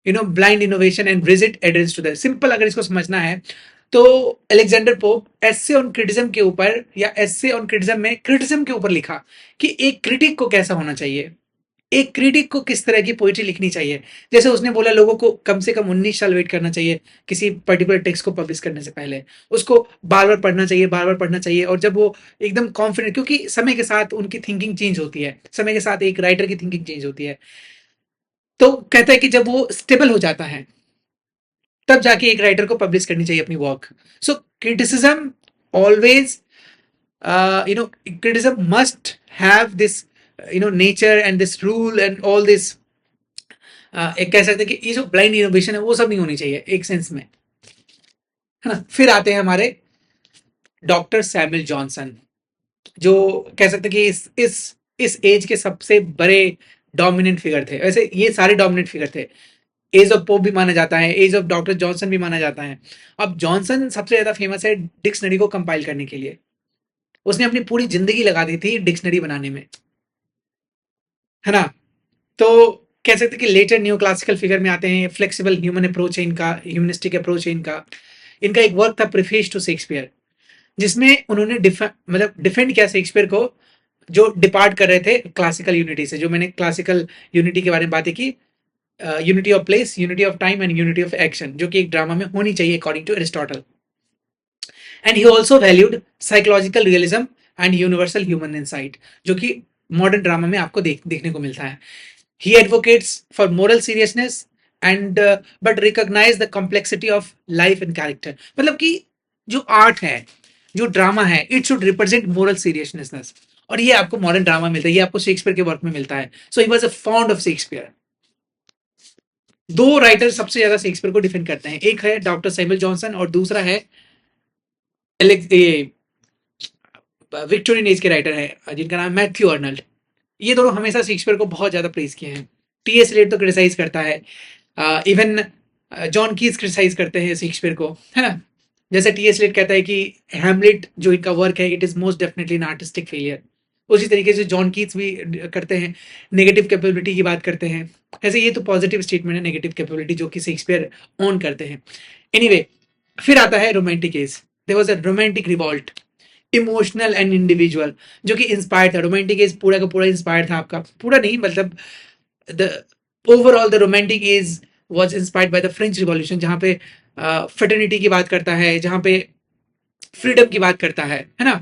blind innovation and rigid adherence to that. Simple अगर इसको समझना है तो Alexander Pope essay on criticism के ऊपर, या essay on criticism में criticism के ऊपर लिखा कि एक क्रिटिक को कैसा होना चाहिए, एक क्रिटिक को किस तरह की पोइट्री लिखनी चाहिए। जैसे उसने बोला लोगों को कम से कम 19 साल वेट करना चाहिए किसी पर्टिकुलर टेक्स्ट को पब्लिश करने से पहले, उसको बार बार पढ़ना चाहिए, बार बार पढ़ना चाहिए, और जब वो एकदम कॉन्फिडेंट, क्योंकि समय के साथ उनकी थिंकिंग चेंज होती है, समय के साथ एक राइटर की थिंकिंग चेंज होती है, तो कहता है कि जब वो स्टेबल हो जाता है तब जाके एक राइटर को पब्लिश करनी चाहिए अपनी work. So criticism always, criticism must have this nature and this rule and all this, एक कह सकते हैं कि ये जो ब्लाइंड इनोवेशन है वो सब नहीं होनी चाहिए एक सेंस में, है ना। फिर आते हैं हमारे डॉक्टर सैमुअल जॉनसन, जो कह सकते हैं कि इस एज के सबसे बड़े डोमिनेंट फिगर थे। वैसे ये सारे डोमिनेंट फिगर थे, एज ऑफ पोप भी माना जाता है, एज ऑफ डॉक्टर जॉनसन भी माना जाता है। अब जॉनसन सबसे ज्यादा फेमस है डिक्शनरी को कंपाइल करने के लिए, उसने अपनी पूरी जिंदगी लगा दी थी डिक्शनरी बनाने में, है ना। तो कह सकते हैं कि लेटर न्यू क्लासिकल फिगर में आते हैं, फ्लेक्सिबल ह्यूमन अप्रोच है इनका, ह्यूमनिस्टिक अप्रोच है इनका। इनका एक वर्क था प्रीफेस टू शेक्सपियर, जिसमें उन्होंने डिफेंड किया शेक्सपियर को, जो डिपार्ट कर रहे थे क्लासिकल यूनिटी से, जो मैंने क्लासिकल यूनिटी के बारे में बातें की, unity of place, unity of time and unity of action, जो कि एक ड्रामा में होनी चाहिए according to Aristotle. And he also valued psychological realism and universal human insight, जो कि मॉडर्न ड्रामा में आपको देखने को मिलता है। He advocates for moral seriousness and but recognize the complexity of life and character। मतलब कि जो आर्ट है, जो ड्रामा है, it should represent moral seriousness, और ये आपको मॉडर्न ड्रामा मिलता है, ये आपको शेक्सपियर के वर्क में मिलता है। So he was a fond of Shakespeare. दो राइटर सबसे ज्यादा शेक्सपियर को डिफेंड करते हैं, एक है डॉक्टर सैमुअल जॉनसन और दूसरा है विक्टोरियन एज के राइटर है जिनका नाम मैथ्यू अर्नल्ड। ये दोनों हमेशा शेक्सपियर को बहुत ज्यादा प्रेज किए हैं। टी.एस. एलियट तो क्रिटिसाइज करता है, इवन जॉन कीज क्रिटिसाइज करते हैं शेक्सपियर को, है ना। जैसे टी.एस. एलियट कहता है कि हैमलेट जो इनका वर्क है, it is most definitely an artistic failure. उसी तरीके से जॉन कीज भी करते हैं, नेगेटिव कैपेबिलिटी की बात करते हैं। ऐसे ये तो पॉजिटिव स्टेटमेंट है, नेगेटिव कैपेबिलिटी जो कि शेक्सपियर ऑन करते हैं। एनीवे, फिर आता है romantic age. There was a romantic revolt, emotional and individual, जो कि इंस्पायर्ड था। रोमांटिक एज पूरा का पूरा इंस्पायर्ड था, आपका पूरा नहीं, मतलब the overall the romantic as was inspired by the French revolution, जहां पे फ्रेटर्निटी की बात करता है, जहां पे फ्रीडम की बात करता है ना।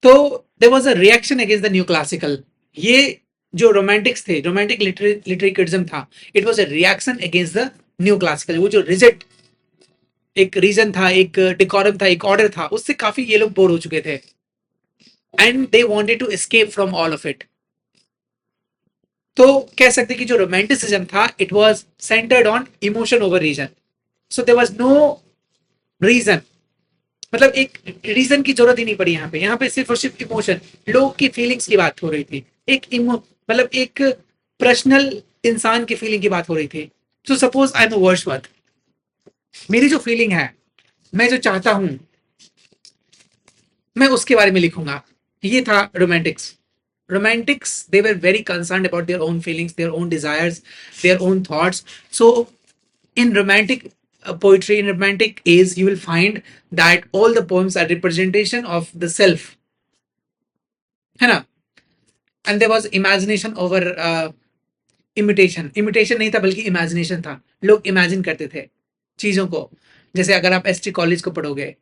तो there was a reaction against the new classical. ये जो रोमांटिक्स थे, रोमांटिक लिटरेरी क्रिटिज्म था, it was a reaction against the new classical. वो जो रिजिड एक रीजन था, एक डिकोरम था, एक ऑर्डर था, उससे काफी ये लोग बोर हो चुके थे, and they wanted to escape from all of it. तो कह सकते कि जो रोमांटिसिज्म था, it was centered on emotion over reason. So there was no reason, मतलब एक रीजन की जरूरत ही नहीं पड़ी यहाँ पे सिर्फ और सिर्फ इमोशन, लोग की फीलिंग्स की बात हो रही थी, मतलब एक पर्सनल इंसान की फीलिंग की बात हो रही थी। So suppose I am a Wordsworth, मेरी जो फीलिंग है, मैं जो चाहता हूं, मैं उसके बारे में लिखूंगा। ये था Romantics. Romantics, they were very concerned about their own feelings, their own desires, their own thoughts. So in romantic poetry, in romantic age, you will find that all the poems are representation of the self, है ना। And there was imagination over imitation नहीं था, बल्कि imagination था। लोग imagine करते थे चीजों को। जैसे अगर आप एसटी कॉलेज को पढ़ोगे,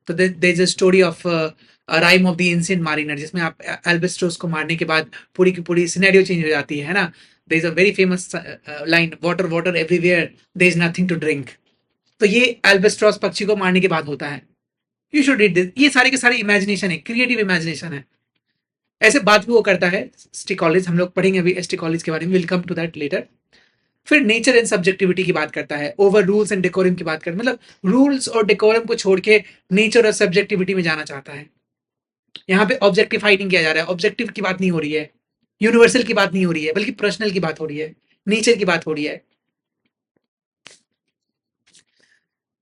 तो there is a story of Rime of the Ancient Mariner, जिसमें आप एल्बेस्ट्रोस को मारने के बाद पूरी की पूरी सिनेरियो चेंज हो जाती है ना। There is a very famous line, water water everywhere, there is nothing to drink. तो ये एल्बेस्ट्रोस पक्षी को मारने के बाद होता है। You should read this. ये सारे के सारे इमेजिनेशन है, क्रिएटिव इमेजिनेशन है। ऐसे बात भी वो करता है एसटी कॉलेज, हम लोग पढ़ेंगे अभी एसटी कॉलेज के बारे में, will come to that later. फिर नेचर एंड सब्जेक्टिविटी की बात करता है, ओवर रूल्स एंड डेकोरम की बात करता है, मतलब रूल्स और डेकोरम को छोड़ के नेचर और सब्जेक्टिविटी में जाना चाहता है। यहाँ पे ऑब्जेक्टिफाई नहीं किया जा रहा है, ऑब्जेक्टिव की बात नहीं हो रही है, यूनिवर्सल की बात नहीं हो रही है, बल्कि पर्सनल की बात हो रही है, नेचर की बात हो रही है।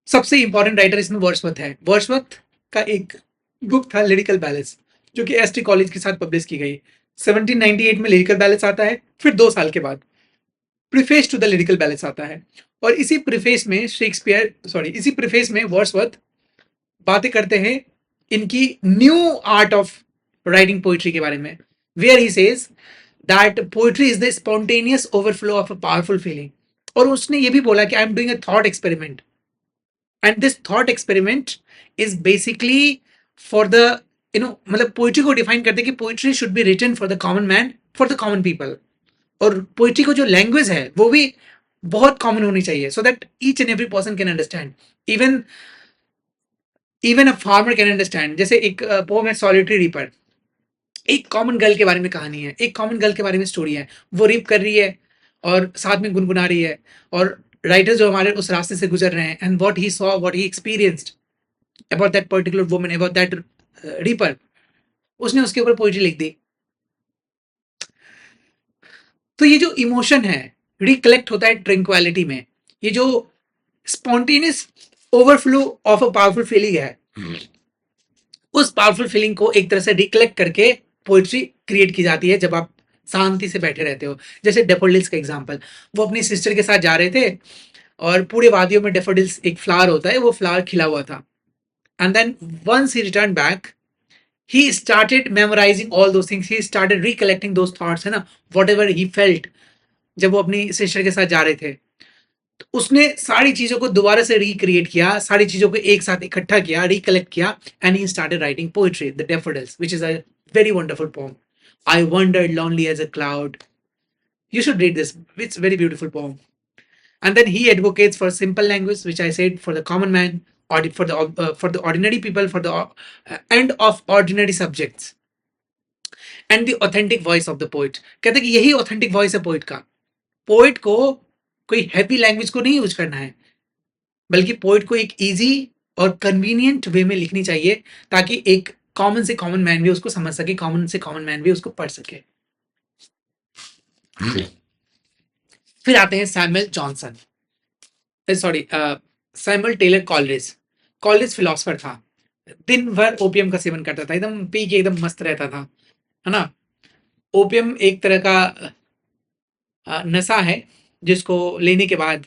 सबसे इंपॉर्टेंट राइटर इसमें वर्ड्सवर्थ है। वर्ड्सवर्थ का एक बुक था लिरिकल बैलेंस, जो कि एसटी कॉलेज के साथ पब्लिश की गई। 1798 में लिरिकल बैलेंस आता है, फिर 2 साल के बाद preface to the lyrical ballads आता है। और इसी प्रीफेस में इसी प्रीफेस में वर्ड्सवर्थ बातें करते हैं इनकी new art of writing poetry के बारे में, where he says that poetry is the spontaneous overflow of a powerful feeling. और उसने ये भी बोला कि I am doing a thought experiment, and this thought experiment is basically for the मतलब पोइट्री को डिफाइन करते हैं कि poetry should be written for the common man, for the common people. और पोइट्री को जो लैंग्वेज है वो भी बहुत कॉमन होनी चाहिए, so that each and every person can understand, even even a farmer can understand. जैसे एक पोम है सॉलिटरी रीपर, एक कॉमन गर्ल के बारे में कहानी है, एक कॉमन गर्ल के बारे में स्टोरी है। वो रीप कर रही है और साथ में गुनगुना रही है, और राइटर्स जो हमारे उस रास्ते से गुजर रहे हैं, and what he saw, what he experienced about that particular woman, about that reaper, उसने उसके ऊपर पोइट्री लिख दी। तो ये जो इमोशन है रिकलेक्ट होता है ट्रैंक्विलिटी में, ये जो spontaneous overflow of a powerful feeling है, उस पावरफुल फीलिंग को एक तरह से रिकलेक्ट करके पोइट्री क्रिएट की जाती है जब आप शांति से बैठे रहते हो। जैसे डेफोडिल्स का एग्जांपल, वो अपनी सिस्टर के साथ जा रहे थे और पूरे वादियों में डेफोडिल्स एक फ्लावर होता है, वो फ्लावर खिला हुआ था। And then once he return back, he started memorizing all those things, he started recollecting those thoughts, है ना, whatever he felt जब वो अपनी सिस्टर के साथ जा रहे थे। तो उसने सारी चीजों को दोबारा से रिक्रिएट किया, सारी चीजों को एक साथ इकट्ठा किया, रिकलेक्ट किया, and he started writing poetry, the daffodils, which is a very wonderful poem. I wandered lonely as a cloud, you should read this, it's very beautiful poem. And then he advocates for simple language, which I said, for the common man, or for the ordinary people, for the end of ordinary subjects, and the authentic voice of the poet. कहते हैं कि यही authentic voice है poet का। Poet को कोई happy language को नहीं यूज करना है, बल्कि पोइट को एक इजी और कन्वीनियंट वे में लिखनी चाहिए, ताकि एक कॉमन से कॉमन मैन भी उसको समझ सके, कॉमन से कॉमन मैन भी उसको पढ़ सके। फिर आते हैं Samuel Johnson, sorry Samuel Taylor Coleridge. Coleridge philosopher था, दिन भर ओपियम का सेवन करता था, एकदम पी के एकदम मस्त रहता था, है ना। ओपियम एक तरह का नशा है, जिसको लेने के बाद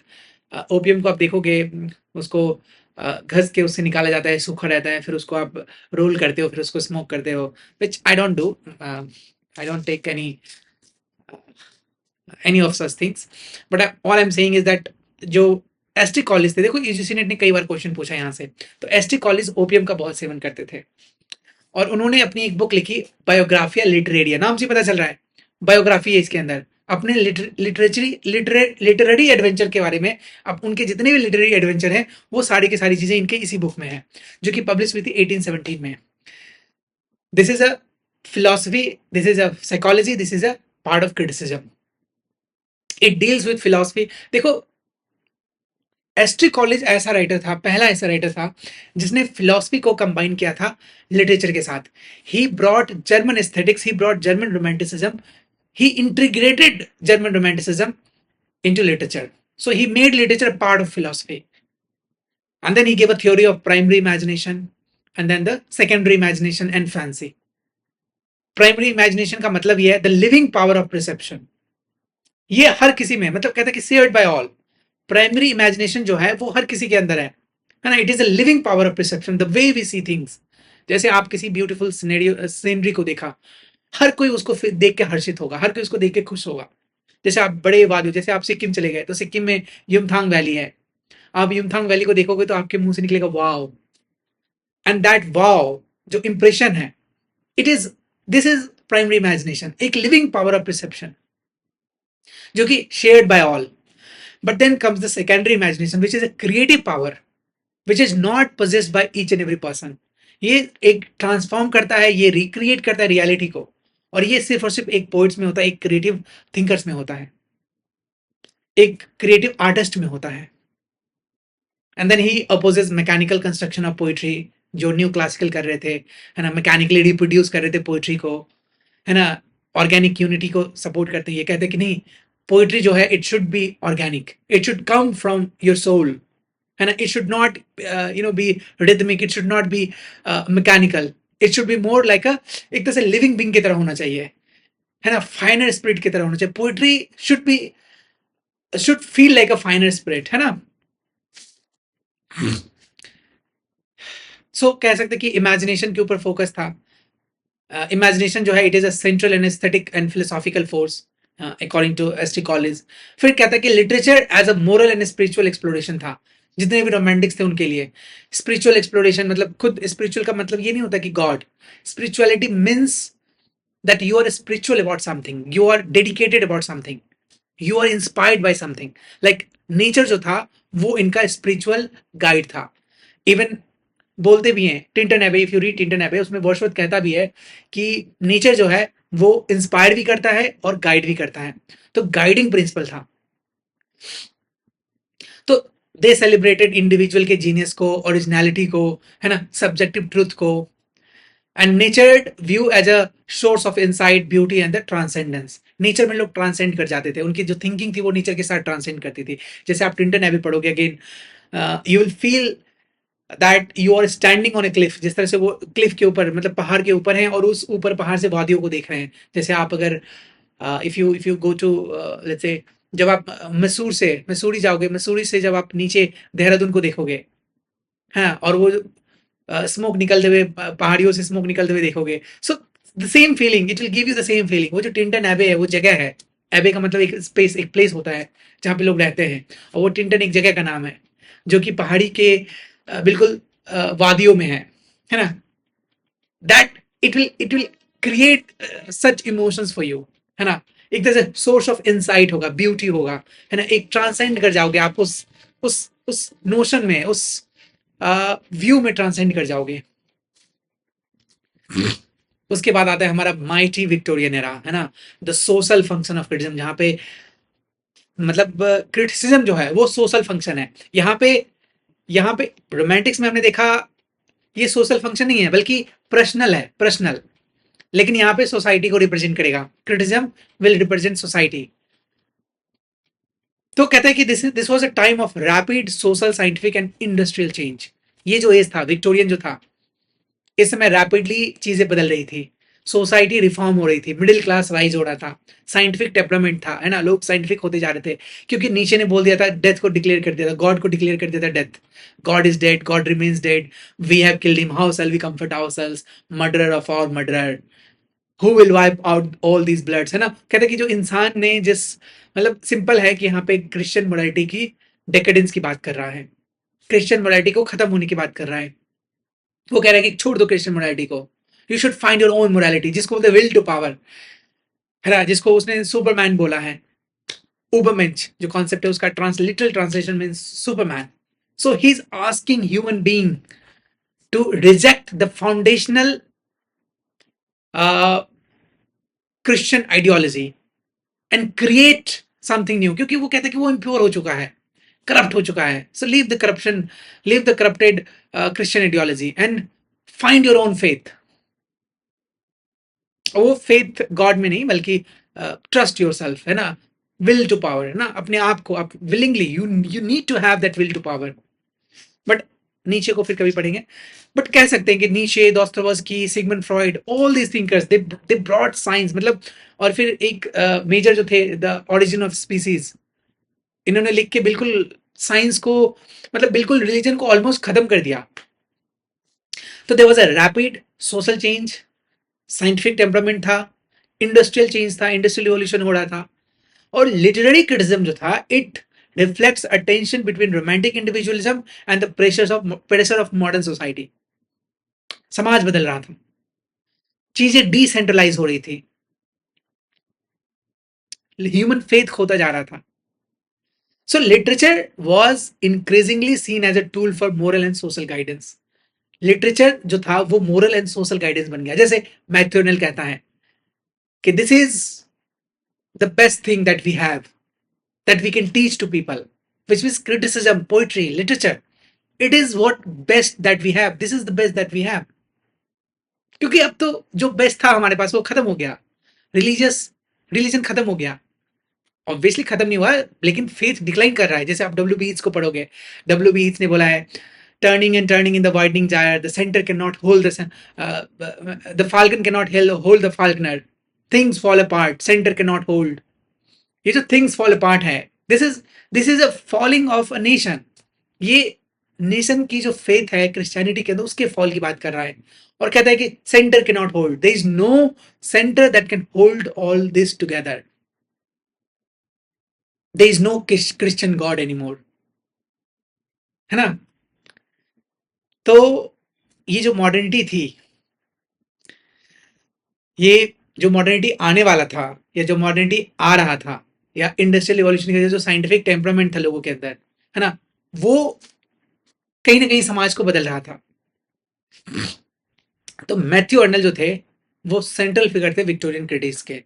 ओपियम को आप देखोगे, उसको घस के उससे निकाला जाता है, सूखा रहता है, फिर उसको आप रोल करते हो, फिर उसको स्मोक करते हो, which I don't do, I don't take any of such things, but all I am saying is that जो एसटी कॉलेज थे, देखो यूजीसी नेट ने कई बार क्वेश्चन पूछा यहाँ से, तो एसटी कॉलेज ओपियम का बहुत सेवन करते थे, और उन्होंने अपनी एक बुक लिखी, बायोग्राफिया लिटरेरिया, नाम से पता चल रहा है बायोग्राफी है इसके अंदर, अपने लिटरेरी एडवेंचर के बारे में। अब उनके जितने भी लिटरेरी एडवेंचर हैं, वो सारी की सारी चीजें इनके इसी बुक में है, जो कि पब्लिश हुई थी 1817 में। This is a philosophy, this is a psychology, this is a part of criticism, it deals with philosophy. देखो एस्ट्री कॉलेज ऐसा राइटर था, पहला ऐसा राइटर था जिसने फिलोसफी को कंबाइन किया था लिटरेचर के साथ। He brought German aesthetics, he brought German romanticism, he integrated German romanticism into literature. So he made literature a part of philosophy. And then he gave a theory of primary imagination and then the secondary imagination and fancy. Primary imagination का मतलब ये है the living power of perception. ये हर किसी में, मतलब कहता है कि shared by all. Primary imagination जो है वो हर किसी के अंदर है ना। It is a living power of perception, the way we see things. जैसे आप किसी ब्यूटीफुल सीनरी को देखा, हर कोई उसको देख के हर्षित होगा, हर कोई उसको देख के खुश होगा। जैसे आप बड़े वादियों, जैसे आप सिक्किम चले गए, तो सिक्किम में युमथांग वैली है, आप युमथांग वैली को देखोगे तो आपके मुंह से निकलेगा वाओ, एंड दैट वाओ जो इंप्रेशन है, it is this is primary imagination, एक लिविंग पावर ऑफ परसेप्शन जो कि shared by all. But then comes the secondary imagination which is a creative power which is not possessed by each and every person. ये एक transform करता है, ये recreate करता है रियलिटी को, और ये सिर्फ और सिर्फ एक पोइट्स में होता है, एक क्रिएटिव थिंकर्स में होता है, एक क्रिएटिव आर्टिस्ट में होता है. And then he opposes mechanical construction of poetry, जो न्यू क्लासिकल कर रहे थे, है ना, मैकेनिकली रिप्रोड्यूस कर रहे थे पोइट्री को, है ना, ऑर्गेनिक यूनिटी को सपोर्ट करते हैं. ये कहते हैं कि नहीं, पोइट्री जो है it should be organic, it should come from your soul, है ना, it should not be rhythmic, it should not be mechanical, it should be more like a, एक तरह से लिविंग बींग की तरह होना चाहिए, है ना, फाइनर स्पिरिट की तरह होना चाहिए. Poetry should feel like a फाइनर spirit, है ना. सो कह सकते कि इमेजिनेशन के ऊपर फोकस था. इमेजिनेशन जो है it is a central and aesthetic and philosophical force according to S T Coleridge. फिर कहता है कि literature as a moral and spiritual exploration था. जितने भी रोमांटिक्स थे उनके लिए स्पिरिचुअल एक्सप्लोरेशन, मतलब खुद स्पिरिचुअल का मतलब ये नहीं होता कि God. Spirituality means that you are spiritual about something, you are dedicated about something, you are inspired by something. Like nature जो था वो इनका स्पिरिचुअल गाइड था. इवन बोलते भी हैं टिंटन एबे, इफ यू रीड टिंटन एबे, उसमें वर्ड्सवर्थ कहता भी है कि नेचर जो है वो इंस्पायर भी करता है और गाइड भी करता है. तो गाइडिंग प्रिंसिपल था. तो दे सेलिब्रेटेड इंडिविजुअल के जीनियस को, ओरिजिनलिटी को, है ना, सब्जेक्टिव ट्रूथ को, and nature view as a source of insight, beauty and the transcendence. Nature में लोग ट्रांसेंड कर जाते थे, उनकी जो थिंकिंग थी वो नेचर के साथ ट्रांसेंड करती थी. जैसे आप टिंटन एबे पढ़ोगे again, you will feel that you are standing on a cliff. जिस तरह से वो क्लिफ के ऊपर, मतलब पहाड़ के ऊपर हैं और उस ऊपर पहाड़ से वादियों को देख रहे हैं. जैसे आप अगर if you go to let's say, जब आप मसूरी जाओगे, मसूरी से जब आप नीचे देहरादून को देखोगे, हाँ, और वो स्मोक निकलते हुए, पहाड़ियों से स्मोक निकलते हुए देखोगे, so the same feeling, it will give you the same feeling. वो जो टिंटन एबे है वो जगह है. एबे का मतलब एक स्पेस, एक प्लेस होता है जहाँ पे लोग रहते हैं, और वो टिंटन एक जगह का नाम है जो कि पहाड़ी के बिल्कुल वादियों में है ना. That it will create such emotions for you, है ना. एक तरह से सोर्स ऑफ इंसाइट होगा, ब्यूटी होगा, है ना. एक ट्रांसेंड कर जाओगे आप उस नोशन में, उस व्यू में ट्रांसेंड कर जाओगे. उसके बाद आता है हमारा माइटी विक्टोरियन एरा, है ना, the social function of criticism, जहां पे मतलब क्रिटिसिज्म जो है वो सोशल फंक्शन है. यहाँ पे रोमांटिक्स में हमने देखा ये सोशल फंक्शन नहीं है बल्कि पर्सनल है, पर्सनल. लेकिन यहाँ पे सोसाइटी को रिप्रेजेंट करेगा. Criticism will represent society. तो कहता है कि this was a time of rapid social, scientific and industrial change. ये जो एज था विक्टोरियन जो था, इस समय रैपिडली चीजें बदल रही थी, सोसाइटी रिफॉर्म हो रही थी, मिडिल क्लास राइज हो रहा था, साइंटिफिक डेवलपमेंट था, है ना, लोग साइंटिफिक होते जा रहे थे. क्योंकि नीचे ने बोल दिया था, डेथ को डिक्लेयर कर दिया था, गॉड को डिक्लेयर कर दिया था death. God is dead, God remains dead, we have killed him, how shall we comfort ourselves, murderer of our murderer, who will wipe out all these bloods, है ना. कहते कि जो इंसान ने जिस, मतलब सिंपल है कि यहाँ पे क्रिश्चियन मोरालिटी की डेकेडेंस की बात कर रहा है, क्रिश्चियन मोरालिटी को खत्म होने की बात कर रहा है. वो कह रहा है कि छोड़ दो क्रिश्चियन मोरालिटी को, you should find your own morality, जिसको बोलते विल टू पावर, है ना, जिसको उसने सुपरमैन बोला है. उबरमेंच जो कॉन्सेप्ट है उसका literal translation means superman. So he is asking human being to reject the foundational Christian ideology and create something new. क्योंकि वो कहता है कि वो इम्प्योर हो चुका है, करप्ट हो चुका है. So leave the corruption, leave the corrupted Christian ideology and find your own faith. वो फेथ गॉड में नहीं बल्कि ट्रस्ट योर सेल्फ, है ना, विल टू पावर, है ना, अपने आप को आप willingly, you need to have that will to power. But Nietzsche को फिर कभी पढ़ेंगे. बट कह सकते हैं कि नीचे, Dostoevsky, Sigmund Freud, all these thinkers they brought science, मतलब. और फिर एक मेजर जो थे द ओरिजिन ऑफ स्पीसीज, इन्होंने लिख के बिल्कुल साइंस को, मतलब बिल्कुल रिलीजन को ऑलमोस्ट खत्म कर दिया. तो there was a rapid social change, scientific development था, इंडस्ट्रियल चेंज था, इंडस्ट्रियल रिवॉल्यूशन हो रहा था. और लिटरेरी क्रिटिसिज्म जो था it reflects a tension between romantic individualism and the pressure of modern society. समाज बदल रहा था, चीजें डिसेंट्रलाइज हो रही थी, ह्यूमन फेथ खोता जा रहा था. So literature was increasingly seen as a tool for moral and social guidance. Literature जो था वो मोरल एंड सोशल गाइडेंस बन गया. जैसे मैथ्यूनल कहता है कि this is the best thing that we have, that we can teach to people, which means criticism, poetry, literature. It is what best that we have, this is the best that we have. क्योंकि अब तो जो best था हमारे पास वो खत्म हो गया. रिलीजन खत्म हो गया. ऑब्वियसली खत्म नहीं हुआ, लेकिन फेथ डिक्लाइन कर रहा है. जैसे आप डब्ल्यू बी को पढ़ोगे, डब्ल्यू बी ने बोला है, turning and turning in the widening gyre, the center cannot hold the falcon cannot hold the falconer. Things fall apart, center cannot hold. ये जो things fall apart है, this is a falling of a nation. ये nation की जो faith है Christianity के अंदर, उसके फॉल की बात कर रहा है. और कहता है कि centre can not hold, there is no centre that can hold all this together. There is no Christian God anymore, है ना. तो ये जो मॉडर्निटी थी, ये जो मॉडर्निटी आने वाला था, या जो मॉडर्निटी आ रहा था, या इंडस्ट्रियल इवोल्यूशन के जो साइंटिफिक टेम्परामेंट था लोगों के अंदर, है ना, वो कहीं ना कहीं समाज को बदल रहा था. तो मैथ्यू अर्नल जो थे वो सेंट्रल फिगर थे विक्टोरियन क्रिटिक्स के.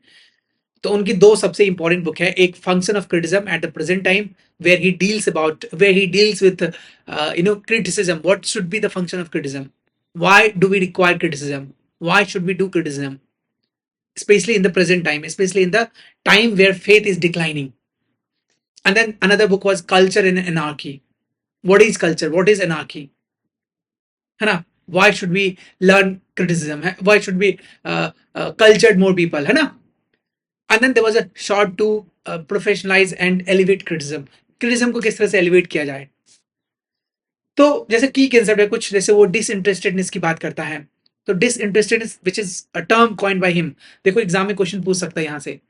तो उनकी दो सबसे इंपॉर्टेंट बुक है. एक function of criticism at the present time, where he deals with criticism. What should be the function of criticism? Why do we require criticism? Why should we do criticism? Especially in the present time, especially in the time where faith is declining. And then another book was Culture in Anarchy. What is culture? What is anarchy? है ना. Why should we learn criticism? Why should we cultured more people? है ना. And then there was a short to professionalize and elevate criticism. Criticism को किस तरह से elevate किया जाए. तो जैसे की कंसेप्ट है कुछ, जैसे वो डिसइंटरेस्टेडनेस की बात करता है. तो disinterestedness which is a term coined by him. देखो एग्जाम में क्वेश्चन पूछ सकता है यहाँ से.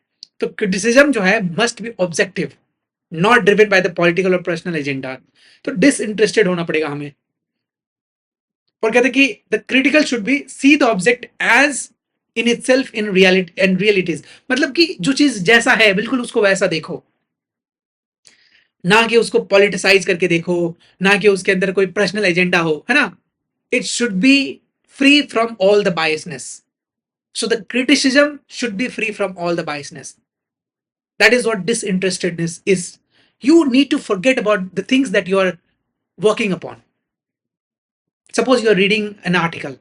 तो क्रिटिसिज्म जो है must be objective, not driven by the political और पर्सनल एजेंडा. तो डिसइंटरेस्टेड होना पड़ेगा हमें. और कहते हैं कि the critical should be see the object as in itself in reality and realities. मतलब कि जो चीज जैसा है बिल्कुल उसको वैसा देखो, ना कि उसको पॉलिटिसाइज करके देखो, ना कि उसके अंदर कोई पर्सनल एजेंडा हो, है ना. It should be free from all the biasness. So the criticism should be free from all the biasness. That is what disinterestedness is. You need to forget about the things that you are working upon. Suppose you are reading an article.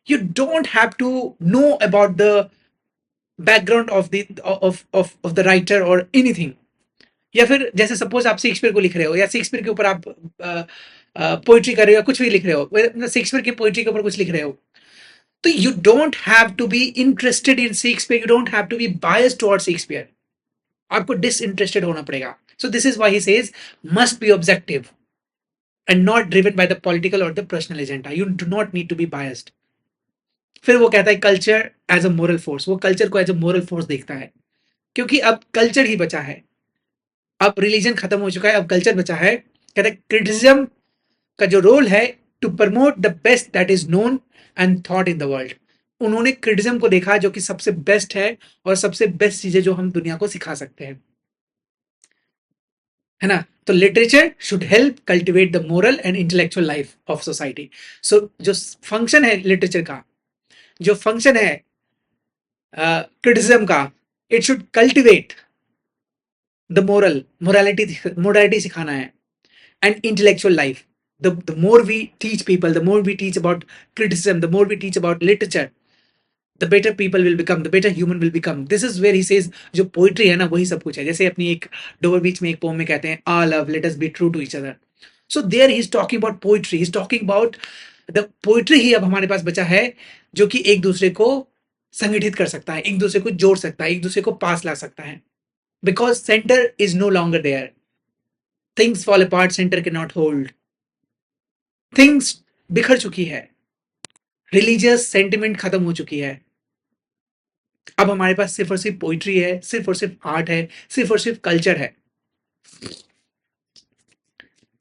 You don't have to know about the background of the writer or anything. या फिर जैसे suppose आप Shakespeare को लिख रहे हो, या Shakespeare के ऊपर आप पोइट्री कर रहे हो, कुछ भी लिख रहे हो, शेक्सपियर की पोइट्री के ऊपर कुछ लिख रहे हो, तो you don't have to be interested in Shakespeare, you don't have to be biased towards Shakespeare. आपको डिसइंटरेस्टेड होना पड़ेगा. So this is why he says must be objective and not driven by the political or the personal agenda. You do not need to be biased. फिर वो कहता है culture as a moral force. वो culture को as a moral force देखता है, क्योंकि अब कल्चर ही बचा है. अब रिलीजन खत्म हो चुका है, अब कल्चर बचा है. कहता है क्रिटिसिज्म का जो रोल है to promote the best that is known and thought in the world. उन्होंने क्रिटिसिज्म को देखा जो कि सबसे बेस्ट है और सबसे बेस्ट चीजें जो हम दुनिया को सिखा सकते हैं, है ना. तो literature should help cultivate the moral and intellectual life of society. So जो फंक्शन है लिटरेचर का, जो फंक्शन है क्रिटिसिज्म का, it should cultivate the morality सिखाना है, and intellectual life. The more we teach people, the more we teach about criticism, the more we teach about literature, the better people will become, the better human will become. This is where he says जो poetry है ना वही सब कुछ है. जैसे अपनी एक डोवर बीच में एक पोम में कहते हैं all love, let us be true to each other. So there he is talking about poetry. He is talking about the poetry ही अब हमारे पास बचा है जो कि एक दूसरे को संगठित कर सकता है, एक दूसरे को जोड़ सकता है, एक दूसरे को पास ला सकता है. Because center is no longer there. Things fall apart, center cannot hold. Things बिखर चुकी है, रिलीजियस सेंटिमेंट खत्म हो चुकी है. अब हमारे पास सिर्फ और सिर्फ पोइट्री है, सिर्फ और सिर्फ आर्ट है, सिर्फ और सिर्फ कल्चर है.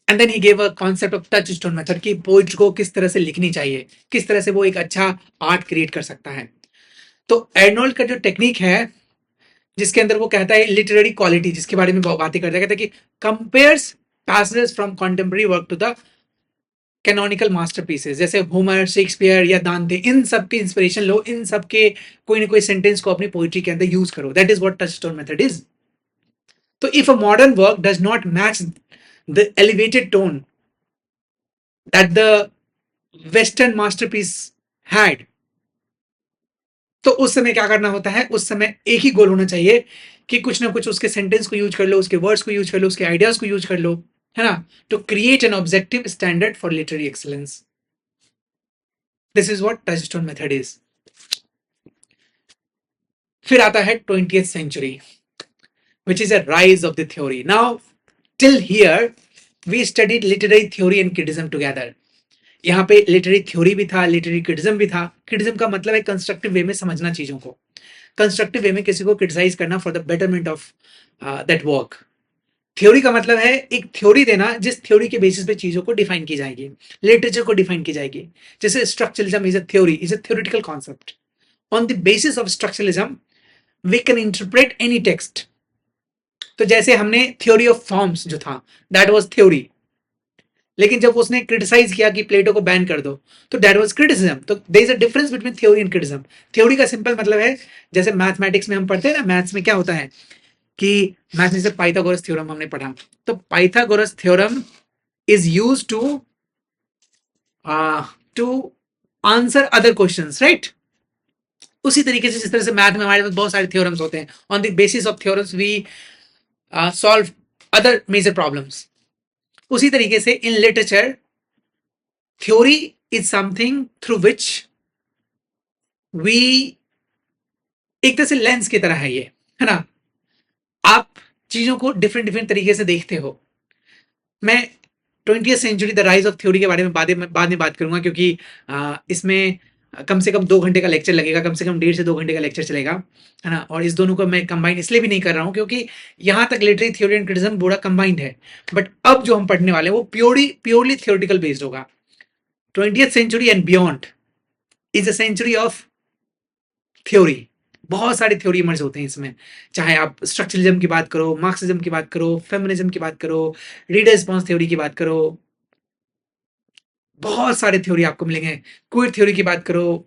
And then he gave a concept of touchstone method कि पोइट्री को किस तरह से लिखनी चाहिए, किस तरह से वो एक अच्छा आर्ट क्रिएट कर सकता है। तो एर्नोल्ड का जो टेक्निक है, जिसके अंदर वो कहता है लिटरेरी क्वालिटी, जिसके बारे में बातें करता है, कहता है कि compares passages from contemporary work to the canonical masterpieces, जैसे होमर, शेक्सपियर या दांते, इन सब के इंस्पिरेशन लो, इन सब के कोई ना कोई सेंटेंस को अपनी पोइट्री के अंदर यूज करो। That is what touchstone method is. तो if a modern work does not match the elevated tone that the western masterpiece had, तो उस समय क्या करना होता है, उस समय एक ही गोल होना चाहिए कि कुछ ना कुछ उसके सेंटेंस को यूज कर लो, उसके वर्ड्स को यूज कर लो, उसके आइडियाज को यूज कर लो, है ना, to create an objective standard for literary excellence. This is what touchstone method is. फिर आता है 20th century, which is a rise of the theory. Now, till here, we studied literary theory and criticism together. यहाँ पे literary theory भी था, literary criticism भी था। Criticism का मतलब है कंस्ट्रक्टिव वे में समझना चीजों को, कंस्ट्रक्टिव वे में किसी को क्रिटिसाइज करना for the betterment of that work. Theory का मतलब है एक थ्योरी देना जिस थ्योरी के बेसिस पे चीजों को डिफाइन की जाएगी, लिटरेचर को डिफाइन की जाएगी। जैसे structuralism is a theory, is a theoretical concept. On the basis of structuralism we can interpret any text. तो जैसे हमने थ्योरी ऑफ फॉर्म्स जो था, दैट वाज थ्योरी, लेकिन जब उसने क्रिटिसाइज किया कि प्लेटो को बैन कर दो, तो दैट वाज क्रिटिसिज्म। तो there is a difference between theory and criticism. Theory का सिंपल मतलब है, जैसे मैथमेटिक्स में हम पढ़ते हैं ना, मैथ्स में क्या होता है कि मैथ्स में से पाइथागोरस थ्योरम हमने पढ़ा, तो Pythagoras theorem is used to answer other questions, right. उसी तरीके से जिस तरह से मैथ में हमारे पास बहुत सारे थ्योरम्स होते हैं, on the basis of theorems we solve other major problems. उसी तरीके से in literature theory is something through which we, एक तरह से लेंस की तरह है ये, है ना, आप चीजों को डिफरेंट डिफरेंट तरीके से देखते हो। मैं 20th century the rise of theory के बारे में बाद में बात करूंगा, क्योंकि इसमें कम से कम 2 घंटे का लेक्चर लगेगा, कम से कम 1.5 से 2 घंटे का लेक्चर चलेगा, है ना। और इस दोनों को मैं कंबाइन इसलिए भी नहीं कर रहा हूं क्योंकि यहां तक लिटरेरी थ्योरी एंड क्रिटिसिज्म पूरा कंबाइंड है, बट अब जो हम पढ़ने वाले हैं वो प्योरली थ्योरेटिकल बेस्ड होगा। 20th century and beyond is a century of theory. बहुत सारे थ्योरी इमर्ज होते हैं इसमें, चाहे आप स्ट्रक्चरलिज्म की बात करो, मार्क्सिज्म की बात करो, फेमिनिज्म की बात करो, रीडर रिस्पॉन्स थ्योरी की बात करो, बहुत सारे थ्योरी आपको मिलेंगे। क्वियर थ्योरी की बात करो,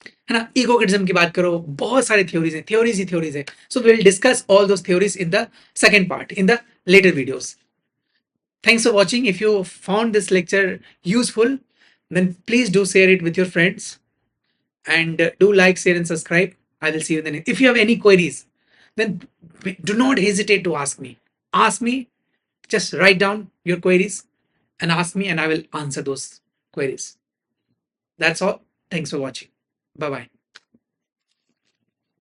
है ना, ईगो क्रिटिज्म की बात करो, बहुत सारे थ्योरीज हैं, थ्योरीज ही थ्योरीज है। So we will discuss all those theories in the second part, in the later videos. Thanks for watching. If you found this lecture useful, then please do share it with your friends, and do like, share, and subscribe. I will see you in the next. If you have any queries, then do not hesitate to ask me. Ask me, just write down your queries and ask me, and I will answer those queries. That's all. Thanks for watching. Bye bye.